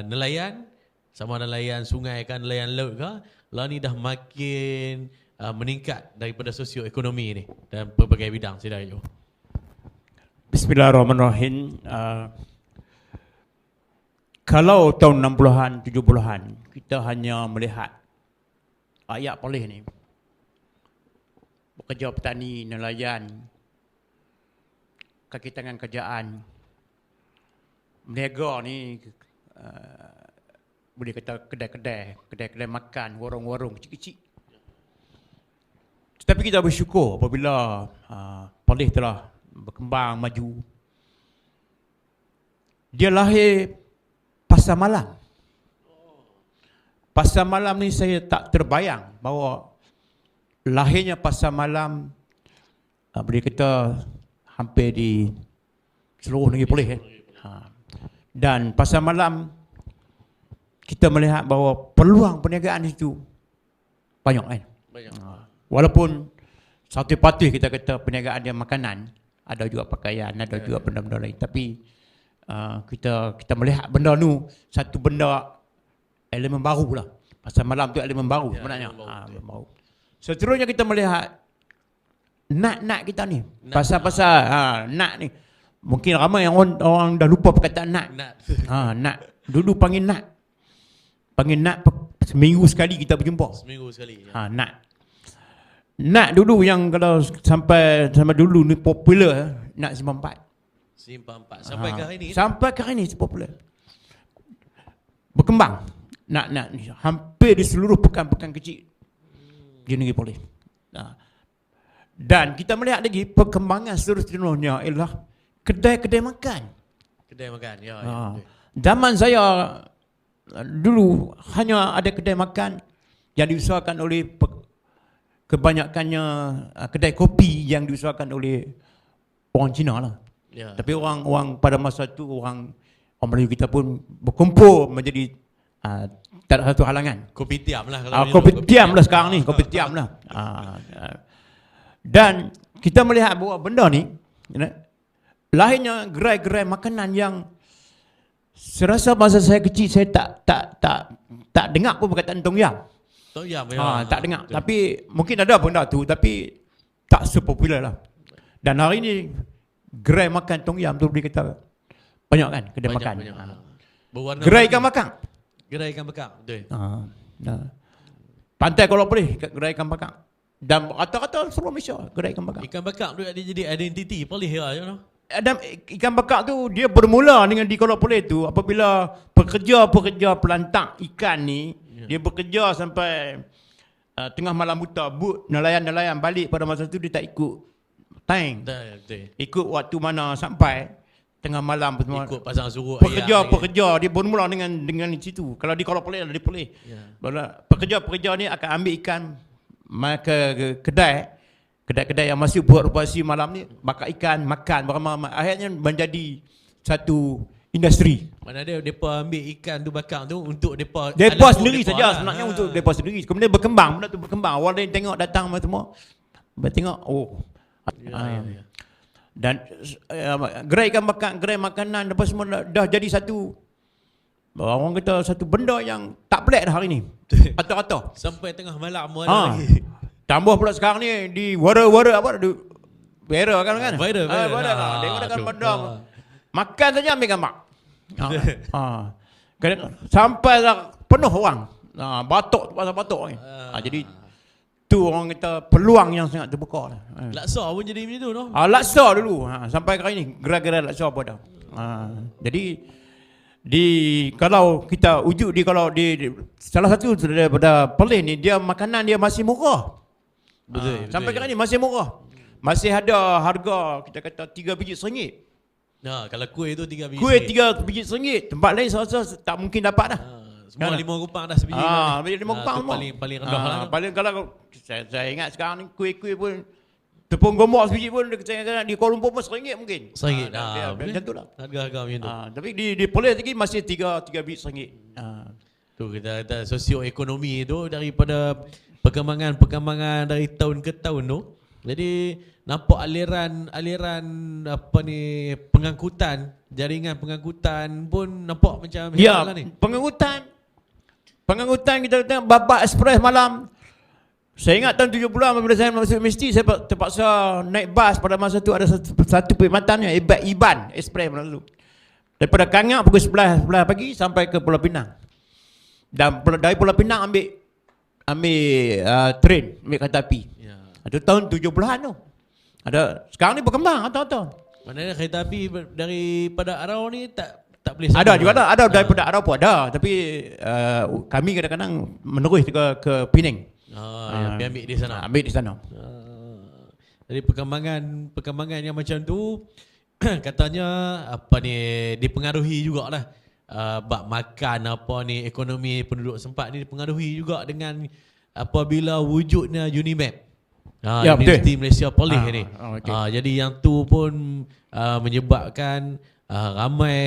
nelayan, sama nelayan sungai kan, nelayan laut ke, lah ni dah makin meningkat daripada sosioekonomi ni dan berbagai bidang. Silakan. Bismillahirrahmanirrahim. Kalau tahun 60-an, 70-an, kita hanya melihat rakyat Perlis ni bekerja petani, nelayan, kaki tangan kerjaan, berniaga ni, boleh kata kedai-kedai makan, warung-warung kecil-kecil. Tetapi kita bersyukur apabila Perlis telah berkembang, maju. Dia lahir pasar malam. Pasar malam ni saya tak terbayang bahawa lahirnya pasar malam boleh kata hampir di seluruh negeri Perlis. Dan pasar malam kita melihat bahawa peluang perniagaan itu banyak kan. Walaupun satu patut kita kata perniagaan dia makanan, ada juga pakaian, ada juga benda-benda lain, tapi kita melihat benda tu satu benda elemen baru lah. Pasar malam tu elemen baru sebenarnya. Elemen baru. Seterusnya kita melihat nat kita ni, pasar-pasar nat ni. Mungkin ramai yang orang dah lupa perkataan nat. Nat. Dulu panggil nat. Panggil nat seminggu sekali kita berjumpa. Seminggu sekali. Nat. Nat dulu yang kalau sampai dulu ni popular nat Simpang 4. Simpang 4 sampai ke hari ni. Sampai ke hari ni popular. Berkembang. Nak ni hampir di seluruh pekan-pekan kecil di negeri Perlis. Dan kita melihat lagi perkembangan seterusnya ialah kedai-kedai makan. Kedai makan, ya. Zaman saya dulu hanya ada kedai makan yang diusahakan oleh kebanyakannya kedai kopi yang diusahakan oleh orang Cina lah. Ya. Tapi orang pada masa tu orang Melayu kita pun berkumpul menjadi tak ada satu halangan. Kopitiam lah kalau Kopitiam lah sekarang ni, kopitiam lah. Dan kita melihat bahawa benda ni lahirnya gerai-gerai makanan yang serasa masa saya kecil saya tak dengar pun perkataan Tom Yam. Tom Yam Tak dengar. Tapi mungkin ada benda tu tapi tak sepopular lah. Dan hari ni gerai makan Tom Yam tu boleh kata banyak kan kedai makan. Berwarna Gerai ikan bakar. Gerai ikan bakar. Betul. Pantai kalau boleh gerai ikan bakar. Dan rata-rata seluruh Malaysia gerai ikan bakar. Ikan bakar tu dia jadi identiti paling lah you know. Dan ikan bakar tu dia bermula dengan di Kuala Perlis tu apabila pekerja-pekerja pelantak ikan ni dia bekerja sampai tengah malam buta, nelayan-nelayan balik pada masa tu dia tak ikut time. Betul. Ikut waktu mana sampai tengah malam semua. Ikut pasang surut Pekerja-pekerja dia bermula dengan situ. Kalau di Kuala Perlis ada di Perlis. Pekerja-pekerja ni akan ambil ikan mai ke kedai-kedai yang masih buat operasi malam ni, bakar ikan, makan beramai-ramai. Akhirnya menjadi satu industri. Mana dia depa ambil ikan tu bakar tu untuk depa Sendiri saja lah. sebenarnya untuk depa sendiri. Kemudian berkembang, benda tu berkembang. Awal dia tengok datang semua. Tengok Dan gerai ikan bakar, gerai makanan apa semua dah jadi satu orang kata satu benda yang tak pelik dah hari ni. Rata-rata. Sampai tengah malam ada lagi. Tambah pula sekarang ni di wara-wara apa viral kan? Viral. Dia gunakan benda makan saja ambil gambar. Sampai dah penuh orang. Batuk pasal batuk ni. Jadi tu orang kata peluang yang sangat terbuka lah. Laksa pun jadi macam tu noh. Laksa dulu. Sampai kali ni gerai-gerai laksa pun ada. Jadi kalau kita ujuk kalau di salah satu daripada Perlis ni dia makanan dia masih murah. Betul. Sampai kali ni masih murah. Masih ada harga kita kata 3 biji RM1. Kalau kuih tu 3 biji. Kuih 3 biji RM1. Tempat lain saya rasa tak mungkin dapat dah. Semua 5 rupang dah sebiji. 5 rupang semua. Paling rendah lah. Paling kalau saya ingat sekarang ni kuih-kuih pun tepung gombak sebiji pun di Kuala Lumpur pun RM1 mungkin. RM1. Macam tu lah. Harga-harga macam tu. Tapi di Perlis lagi masih 3 biji RM1. Tu kita kata sosioekonomi tu daripada perkembangan dari tahun ke tahun tu. Jadi nampak aliran apa ni jaringan pengangkutan pun nampak macam ya, lah ni. Pengangkutan kita tengok babak ekspres malam. Saya ingat tahun 70-an apabila saya masuk universiti saya terpaksa naik bas pada masa tu ada satu perkhidmatannya Iban ekspres malam tu. Daripada Kangak pukul 11 pagi sampai ke Pulau Pinang. Dan dari Pulau Pinang ambil train, ambil kereta api. Ya. Itu tahun 70-an tu. Sekarang ni berkembang atau. Maknanya kereta api daripada Arau ni tak boleh Ada juga ada daripada Arau pun ada, tapi kami kadang-kadang menerus ke Penang. Ambil di sana. Ambil di sana. Jadi perkembangan yang macam tu katanya apa ni dipengaruhi jugalah bab makan apa ni ekonomi penduduk sempat ni dipengaruhi juga dengan apabila wujudnya Unimap. Universiti Malaysia Perlis ni. Okay. Jadi yang tu pun menyebabkan ramai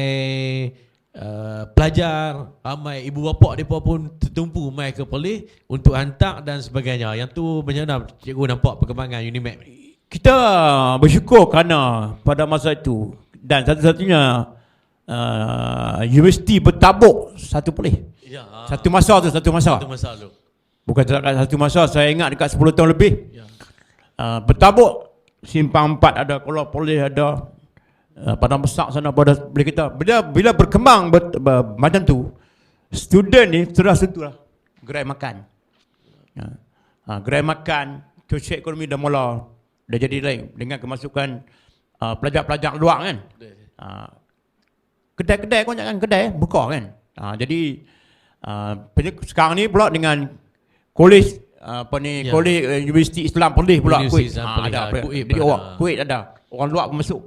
pelajar, ramai ibu bapa mereka pun tertumpu mai ke Perlis untuk hantar dan sebagainya. Yang tu macam mana cikgu nampak perkembangan Unimap ni? Kita bersyukur kerana pada masa itu dan satu-satunya universiti bertabuk satu Perlis. Ya. Satu masa tu. Satu masa tu. Bukan satu masa, saya ingat dekat 10 tahun lebih. Ya. Bertabuk Simpang 4 ada, Kuala Perlis ada, Padang Besar sana pada boleh kita. Bila berkembang macam tu, student ni sudah sentuhlah gerai makan. Gerai makan, sosioekonomi dah mula dah jadi lain dengan kemasukan pelajar-pelajar luar kan. Kedai-kedai kau jangan kedai buka kan. Jadi sekarang ni pula dengan kolej kolej Universiti Islam Perlis pula Kuwait. Ada Kuwait ada. Orang luar masuk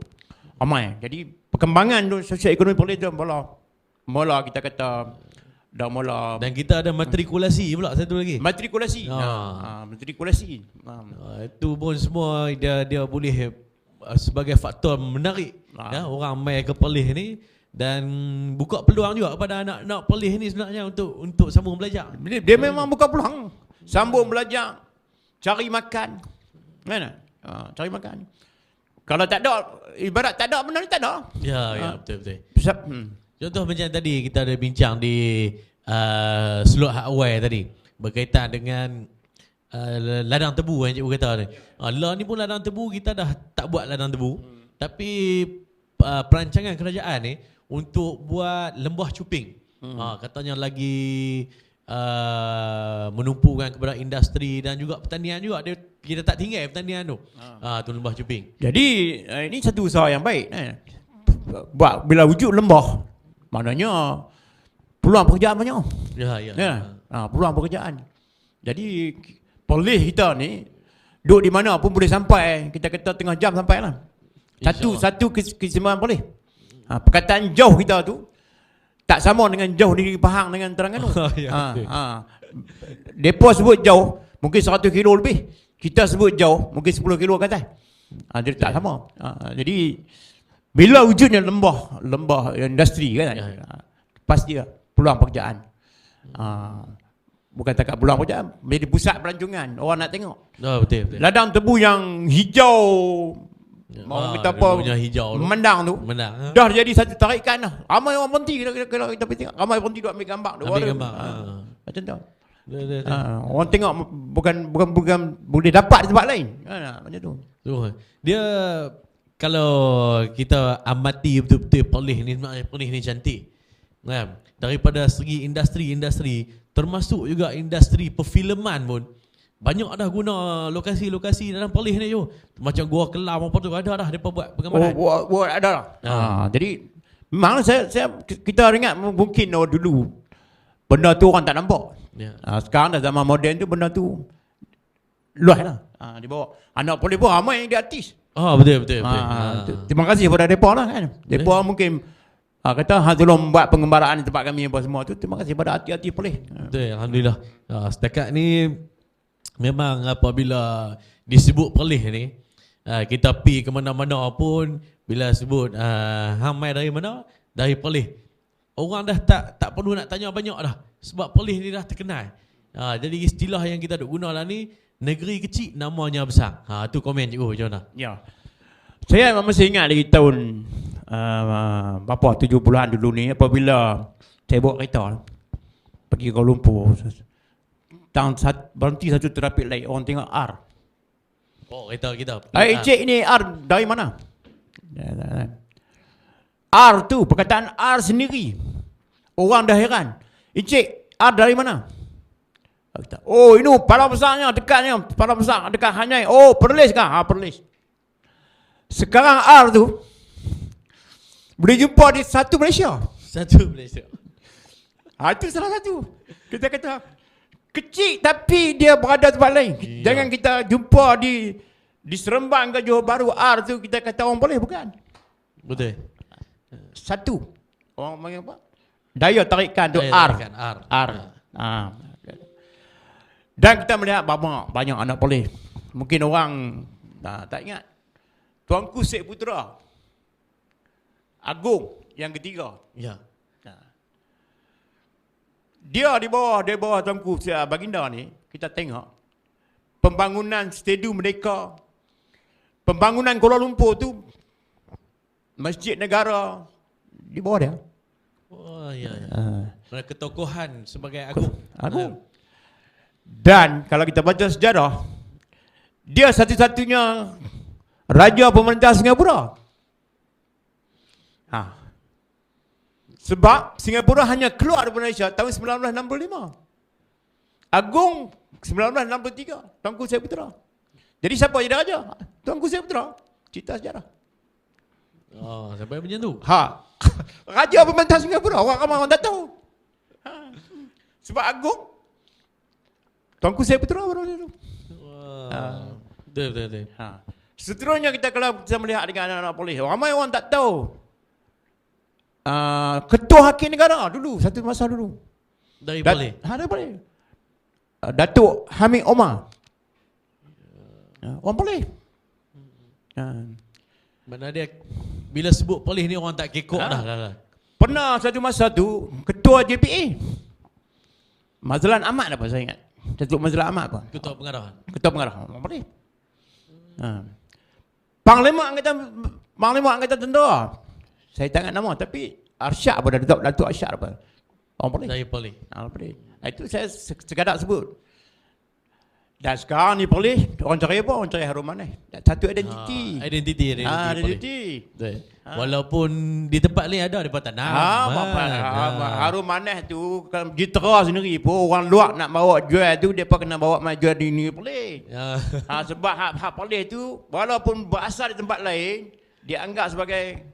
ramai. Jadi perkembangan tu sosioekonomi Perlis tu mula kita kata dah mula. Dan kita ada matrikulasi pula satu lagi. Matrikulasi. Matrikulasi. Itu pun semua dia boleh sebagai faktor menarik orang mai ke Perlis ni, dan buka peluang juga kepada anak-anak Perlis ni sebenarnya untuk sambung belajar. Dia memang buka peluang, sambung belajar, cari makan. Mana? Cari makan. Kalau tak ada, ibarat tak ada, benar tak ada. Ya, betul. Bisa, Contoh macam tadi kita ada bincang di slot hardware tadi berkaitan dengan ladang tebu yang cikgu kata ni. Lah ni pun ladang tebu, kita dah tak buat ladang tebu, tapi perancangan kerajaan ni untuk buat lembah cuping. Katanya lagi menumpukan kepada industri dan juga pertanian juga. Kita tak tinggal pertanian tu. Tu lembah cuping. jadi ini satu usaha yang baik. Buat bila wujud lembah, maknanya peluang pekerjaan banyak. Ya. Peluang pekerjaan. Jadi Perlis kita ni duduk di mana pun boleh sampai. Kita kata tengah jam sampai lah. Satu keistimewaan Perlis. Perkataan jauh kita tu tak sama dengan jauh di Pahang dengan Terengganu. Depa sebut jauh mungkin 100 kilo lebih. Kita sebut jauh mungkin 10 kilo ke atas. Jadi tak sama. Jadi bila wujudnya lembah industri kan, pasti peluang pekerjaan. Bukan takat peluang pekerjaan, menjadi pusat pelancongan. Orang nak tengok. Betul. Ladang tebu yang hijau, mau kita apa, hijau tu. memandang tu, dah jadi satu tarikan dah. Ramai orang berhenti kalau kita pergi tengok. Ramai berhenti duk ambil gambar. Macam tu. Orang tengok bukan boleh dapat di tempat lain. Macam tu. Dia kalau kita amati betul-betul Perlis ni, sebenarnya Perlis ni cantik. Daripada segi industri, termasuk juga industri perfilman pun banyak dah guna lokasi-lokasi dalam Perlis ni je. Macam Gua Kelam apa tu ada dah depa buat penggambaran. Buat ada lah. Jadi memang kita ingat mungkin dulu benda tu orang tak nampak. Sekarang dah zaman moden tu benda tu luas lah. Dibawa anak Perlis pun ramai yang dia artis. Betul. Terima kasih kepada depa lah kan. Depa mungkin kata tolong buat pengembaraan di tempat kami apa semua tu. Terima kasih kepada hati-hati Perlis. Betul, alhamdulillah. Setakat ni memang apabila disebut Perlis ni, kita pergi ke mana-mana pun bila sebut hang mai dari mana? Dari Perlis. Orang dah tak perlu nak tanya banyak dah sebab Perlis ni dah terkenal. Jadi istilah yang kita duk guna lah ni, negeri kecil namanya besar. Tu komen cikgu macam mana? Ya. Saya masih ingat lagi tahun berapa 70-an dulu ni apabila saya bawa kereta pergi ke Kuala Lumpur. Berhenti satu traffic light, orang tengok R. Kereta kita. Encik ni R dari mana? R tu, perkataan R sendiri. Orang dah heran. Encik, R dari mana? Oh, ini Padang Besarnya, dekatnya. Padang Besar, dekat Hanyai. Oh, Perlis kah? Perlis. Sekarang R tu boleh jumpa di satu Malaysia. Itu salah satu. Kita kata kecil tapi dia berada tempat lain. Jangan kita jumpa di Seremban ke Johor Bahru R tu kita kata orang boleh, bukan. Betul. Satu. Orang panggil apa? Daya tarikan tu R. Dan kita melihat banyak anak Perlis. Mungkin orang tak ingat. Tuanku Syed Putera Agong yang ketiga. Ya. Dia di bawah Tuanku Baginda ni, kita tengok pembangunan Stadium Merdeka, pembangunan Kuala Lumpur tu, Masjid Negara di bawah dia. Ketokohan sebagai Agung. Dan kalau kita baca sejarah, dia satu-satunya Raja Pemerintah Singapura. Sebab Singapura hanya keluar dari Malaysia tahun 1965. Agung 1963, Tuanku Syed Putera. Jadi siapa jadi raja? Tuanku Syed Putera. Cerita sejarah. Sampai macam tu. Raja Pemerintah Singapura, orang ramai orang tak tahu. Sebab Agung Tuanku Syed Putera baru tu. Betul. Seterusnya kita kalau kita melihat dengan anak-anak polis, ramai orang tak tahu. Ketua Hakim Negara dulu, satu masa dulu. Dari Perlis. Dari Perlis. Datuk Hamid Omar. Orang Perlis. Mana dia bila sebut polis ni orang tak kekok dah. Pernah satu masa tu ketua JPA Mazlan Ahmad apa saya ingat. Datuk Mazlan Ahmad apa? Ketua pengarah. Ketua pengarah. Orang boleh. Panglima Angkatan Tentera. Saya tak ingat nama tapi Arsyad apa Datuk Arsyad apa. Orang boleh. Saya polis. Orang boleh. Itu saya sekadar sebut. Dan sekarang ni boleh orang cari apa? Orang cari harum mana? Satu identiti. Identiti Identiti. Betul. Walaupun di tempat lain ada depa tak nak. Harum manis tu kalau jitera sendiri pun orang luar nak bawa jual tu depa kena bawa mai jual di ni boleh. Sebab hak boleh tu walaupun berasal di tempat lain dianggap sebagai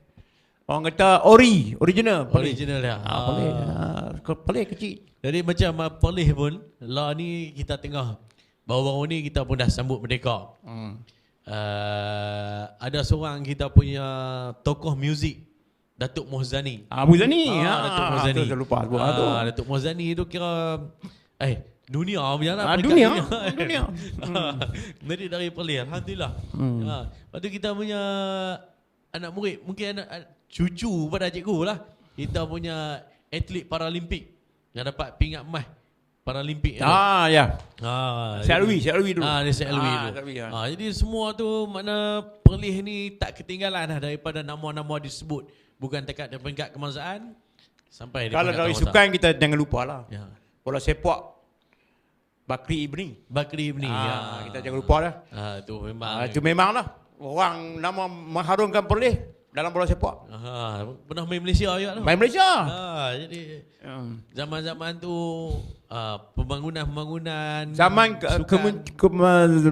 orang kata original ya. boleh. Boleh kecil. Jadi macam polis pun lah ni kita tengah baru-baru ni kita pun dah sambut merdeka. Ada seorang kita punya tokoh muzik, Datuk Mohzani. Mohzani. Datuk Mohzani. Saya lupa sebut tu. Datuk Mohzani tu kira dunia punya lah. Dunia. Jadi dari polis, alhamdulillah. Lepas tu kita punya anak murid, mungkin anak cucu pada cikgu lah. Kita punya atlet Paralimpik yang dapat pingat emas Paralimpik. Ya. Syed Alwi dulu. Dia Syed Alwi dulu. Jadi semua tu makna polis ni tak ketinggalan dah daripada nama-nama disebut. Bukan dekat peringkat kebangsaan sampai kalau dari sukan kita jangan lupa lah. Ya. Bola sepak Bakri Ibni. Kita jangan lupa dah. Tu memang. Itu memang lah. Orang nama mengharumkan polis dalam bola sepak. Pernah main Malaysia juga tu. Main Malaysia. Jadi zaman-zaman tu pembangunan zaman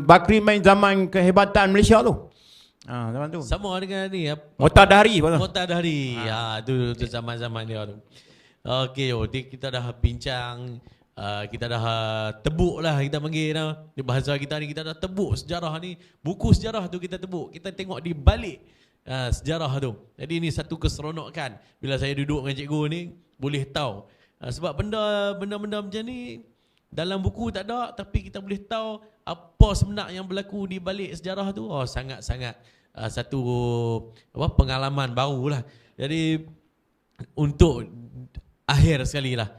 Bakri main zaman kehebatan Malaysia tu. Zaman tu. Sama dengan ni Motadari. Motadari. Tu zaman-zaman dia tu. Okey, kita dah bincang, kita dah tebuk lah kita panggil dah. Di bahasa kita ni kita dah tebuk sejarah ni. Buku sejarah tu kita tebuk. Kita tengok di balik sejarah tu. Jadi ni satu keseronokan bila saya duduk dengan cikgu ni boleh tahu. Sebab benda-benda macam ni dalam buku tak ada tapi kita boleh tahu apa sebenar yang berlaku di balik sejarah tu. Sangat-sangat satu pengalaman barulah. Jadi untuk akhir sekali lah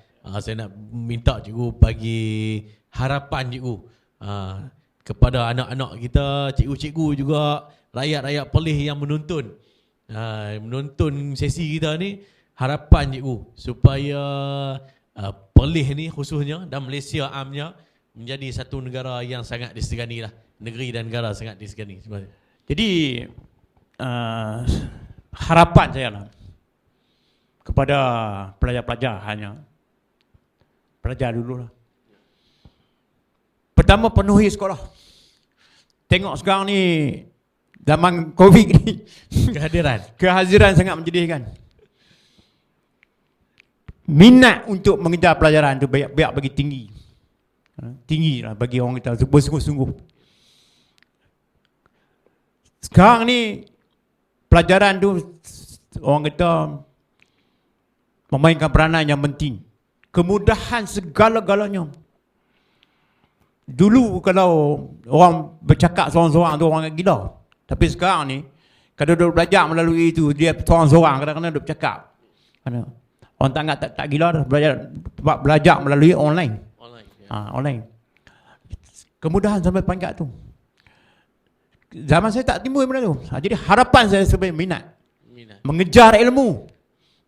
saya nak minta cikgu bagi harapan cikgu kepada anak-anak kita, cikgu-cikgu juga, rakyat-rakyat polis yang menonton sesi kita ni. Harapan cikgu supaya polis ni khususnya dan Malaysia amnya menjadi satu negara yang sangat disegani lah. Negeri dan negara sangat disegani. Jadi harapan saya lah kepada pelajar-pelajar hanya pelajar dulu lah. Pertama, penuhi sekolah. Tengok sekarang ni zaman COVID ni kehadiran sangat menjadikan. Minat untuk mengejar pelajaran tu biar bagi tinggi. Tinggi lah bagi orang kita bersungguh-sungguh. Sekarang ni pelajaran tu orang kata memainkan peranan yang penting. Kemudahan segala-galanya. Dulu kalau orang bercakap seorang-seorang tu orang gila. Tapi sekarang ni kalau duduk belajar melalui itu dia seorang-seorang kadang-kadang duduk bercakap. Orang tak anggap tak gila dah belajar melalui online. Online. Kemudahan sampai pangkat tu. Zaman saya tak timbul benda tu. Jadi harapan saya sebagai minat. Mengejar ilmu.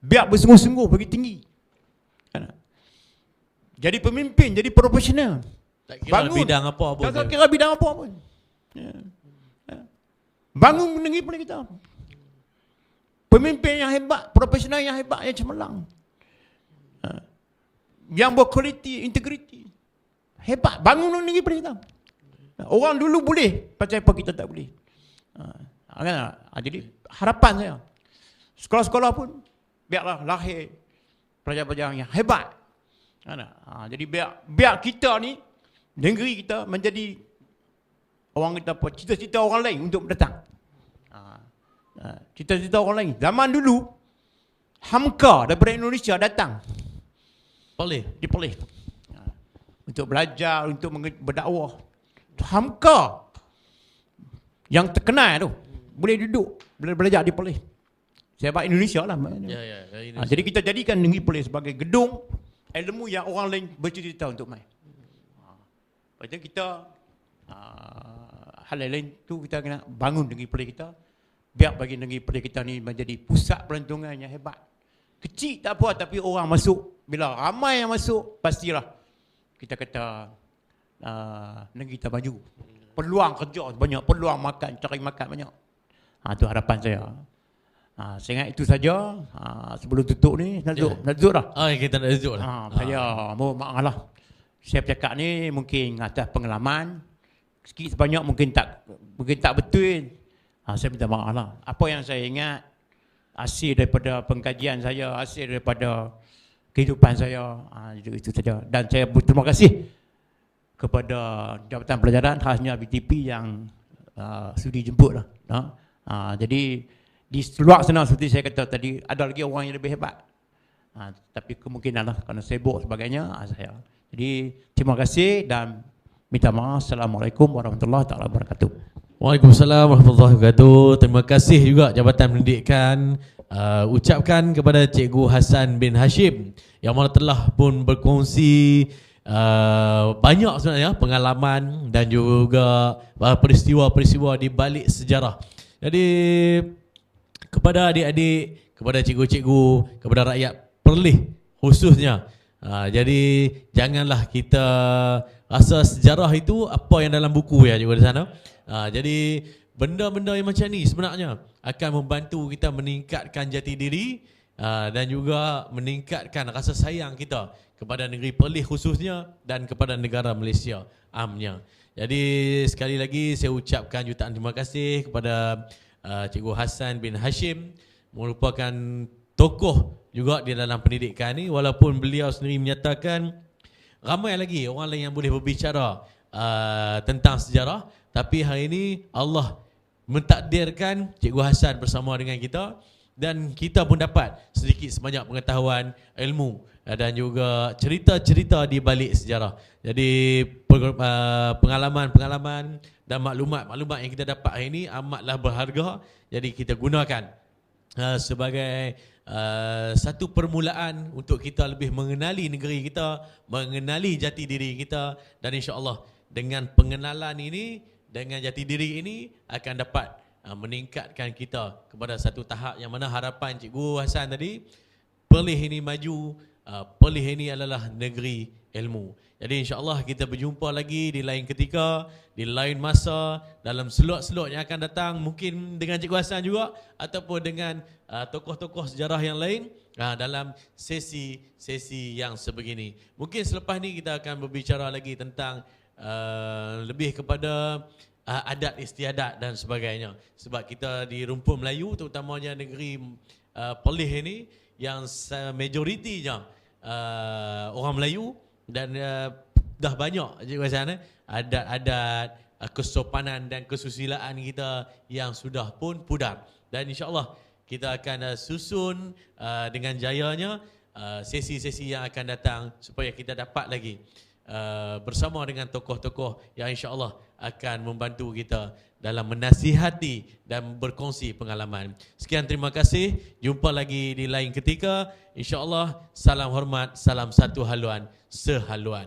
Biar bersungguh-sungguh bagi tinggi. Jadi pemimpin, jadi profesional. Tak kira bidang apa pun. Tak kira bidang apa pun. Bangun negeri pun kita. Pemimpin yang hebat, profesional yang hebat, yang cemerlang. Yang berkualiti, integriti. Hebat, bangun negeri pun kita. Orang dulu boleh, pasal apa kita tak boleh. Jadi harapan saya, sekolah-sekolah pun biarlah lahir pelajar-pelajar yang hebat. Jadi biar kita ni, negeri kita menjadi orang kita apa, cita-cita orang lain untuk datang. Cita-cita orang lain. Zaman dulu, Hamka daripada Indonesia datang. Polis. Untuk belajar, untuk berdakwah. Hamka yang terkenal tu boleh duduk belajar di Perlis. Saya buat Indonesia lah. Ya. Jadi kita jadikan Negeri Perlis sebagai gedung ilmu yang orang lain bercita-cita untuk main. Lepas tu kita hal lain tu kita kena bangun Negeri Perlis kita. Biar bagi Negeri Perlis kita ni menjadi pusat pelancongan yang hebat. Kecil tak apa, tapi orang masuk. Bila ramai yang masuk, pastilah kita kata negeri kita maju. Peluang kerja banyak, peluang makan, cari makan banyak. Itu harapan saya. Saya ingat itu saja. Sebelum tutup ni, nak duduk dah. Kita nak duduk lah. Saya mohon maaf lah. Saya bercakap ni mungkin atas pengalaman. Sikit sebanyak mungkin tak betul. Saya minta maaf lah. Apa yang saya ingat, hasil daripada pengkajian saya, hasil daripada kehidupan saya, itu saja. Dan saya berterima kasih kepada Jabatan Pelajaran, khasnya BTP yang sudi jemput lah. Jadi di luar sana seperti saya kata tadi, ada lagi orang yang lebih hebat. Tapi kemungkinan lah kerana sibuk sebagainya, saya. Jadi terima kasih dan minta maaf. Assalamualaikum warahmatullahi wabarakatuh. Waalaikumsalam warahmatullahi wabarakatuh. Terima kasih juga Jabatan Pendidikan ucapkan kepada Cikgu Hassan bin Hashim yang mana telah pun berkongsi banyak sebenarnya pengalaman dan juga peristiwa-peristiwa di balik sejarah. Jadi kepada adik-adik, kepada cikgu-cikgu, kepada rakyat Perlis khususnya, jadi janganlah kita rasa sejarah itu apa yang dalam buku ya cikgu di sana. Jadi benda-benda yang macam ni sebenarnya akan membantu kita meningkatkan jati diri dan juga meningkatkan rasa sayang kita kepada negeri Perlis khususnya dan kepada negara Malaysia amnya. Jadi sekali lagi saya ucapkan jutaan terima kasih kepada Cikgu Hassan bin Hashim, merupakan tokoh juga di dalam pendidikan ni, walaupun beliau sendiri menyatakan ramai lagi orang lain yang boleh berbicara tentang sejarah, tapi hari ini Allah mentakdirkan Cikgu Hassan bersama dengan kita dan kita pun dapat sedikit sebanyak pengetahuan, ilmu dan juga cerita-cerita di balik sejarah. Jadi pengalaman-pengalaman dan maklumat-maklumat yang kita dapat hari ini amatlah berharga. Jadi kita gunakan sebagai satu permulaan untuk kita lebih mengenali negeri kita, mengenali jati diri kita, dan insya-Allah dengan pengenalan ini, dengan jati diri ini akan dapat meningkatkan kita kepada satu tahap yang mana harapan Cikgu Hassan tadi, Perlis ini maju, Perlis ini adalah negeri ilmu. Jadi insya-Allah kita berjumpa lagi di lain ketika, di lain masa, dalam slot-slot yang akan datang, mungkin dengan Cikgu Hassan juga ataupun dengan tokoh-tokoh sejarah yang lain dalam sesi-sesi yang sebegini. Mungkin selepas ni kita akan berbicara lagi tentang lebih kepada adat istiadat dan sebagainya. Sebab kita di rumpun Melayu, terutamanya negeri Perlis ini, yang majoritinya orang Melayu dan dah banyak Cikgu Hassan adat-adat, kesopanan dan kesusilaan kita yang sudah pun pudar. Dan insya-Allah kita akan susun dengan jayanya sesi-sesi yang akan datang supaya kita dapat lagi bersama dengan tokoh-tokoh yang insya-Allah akan membantu kita dalam menasihati dan berkongsi pengalaman. Sekian, terima kasih. Jumpa lagi di lain ketika. InsyaAllah, salam hormat, salam satu haluan, sehaluan.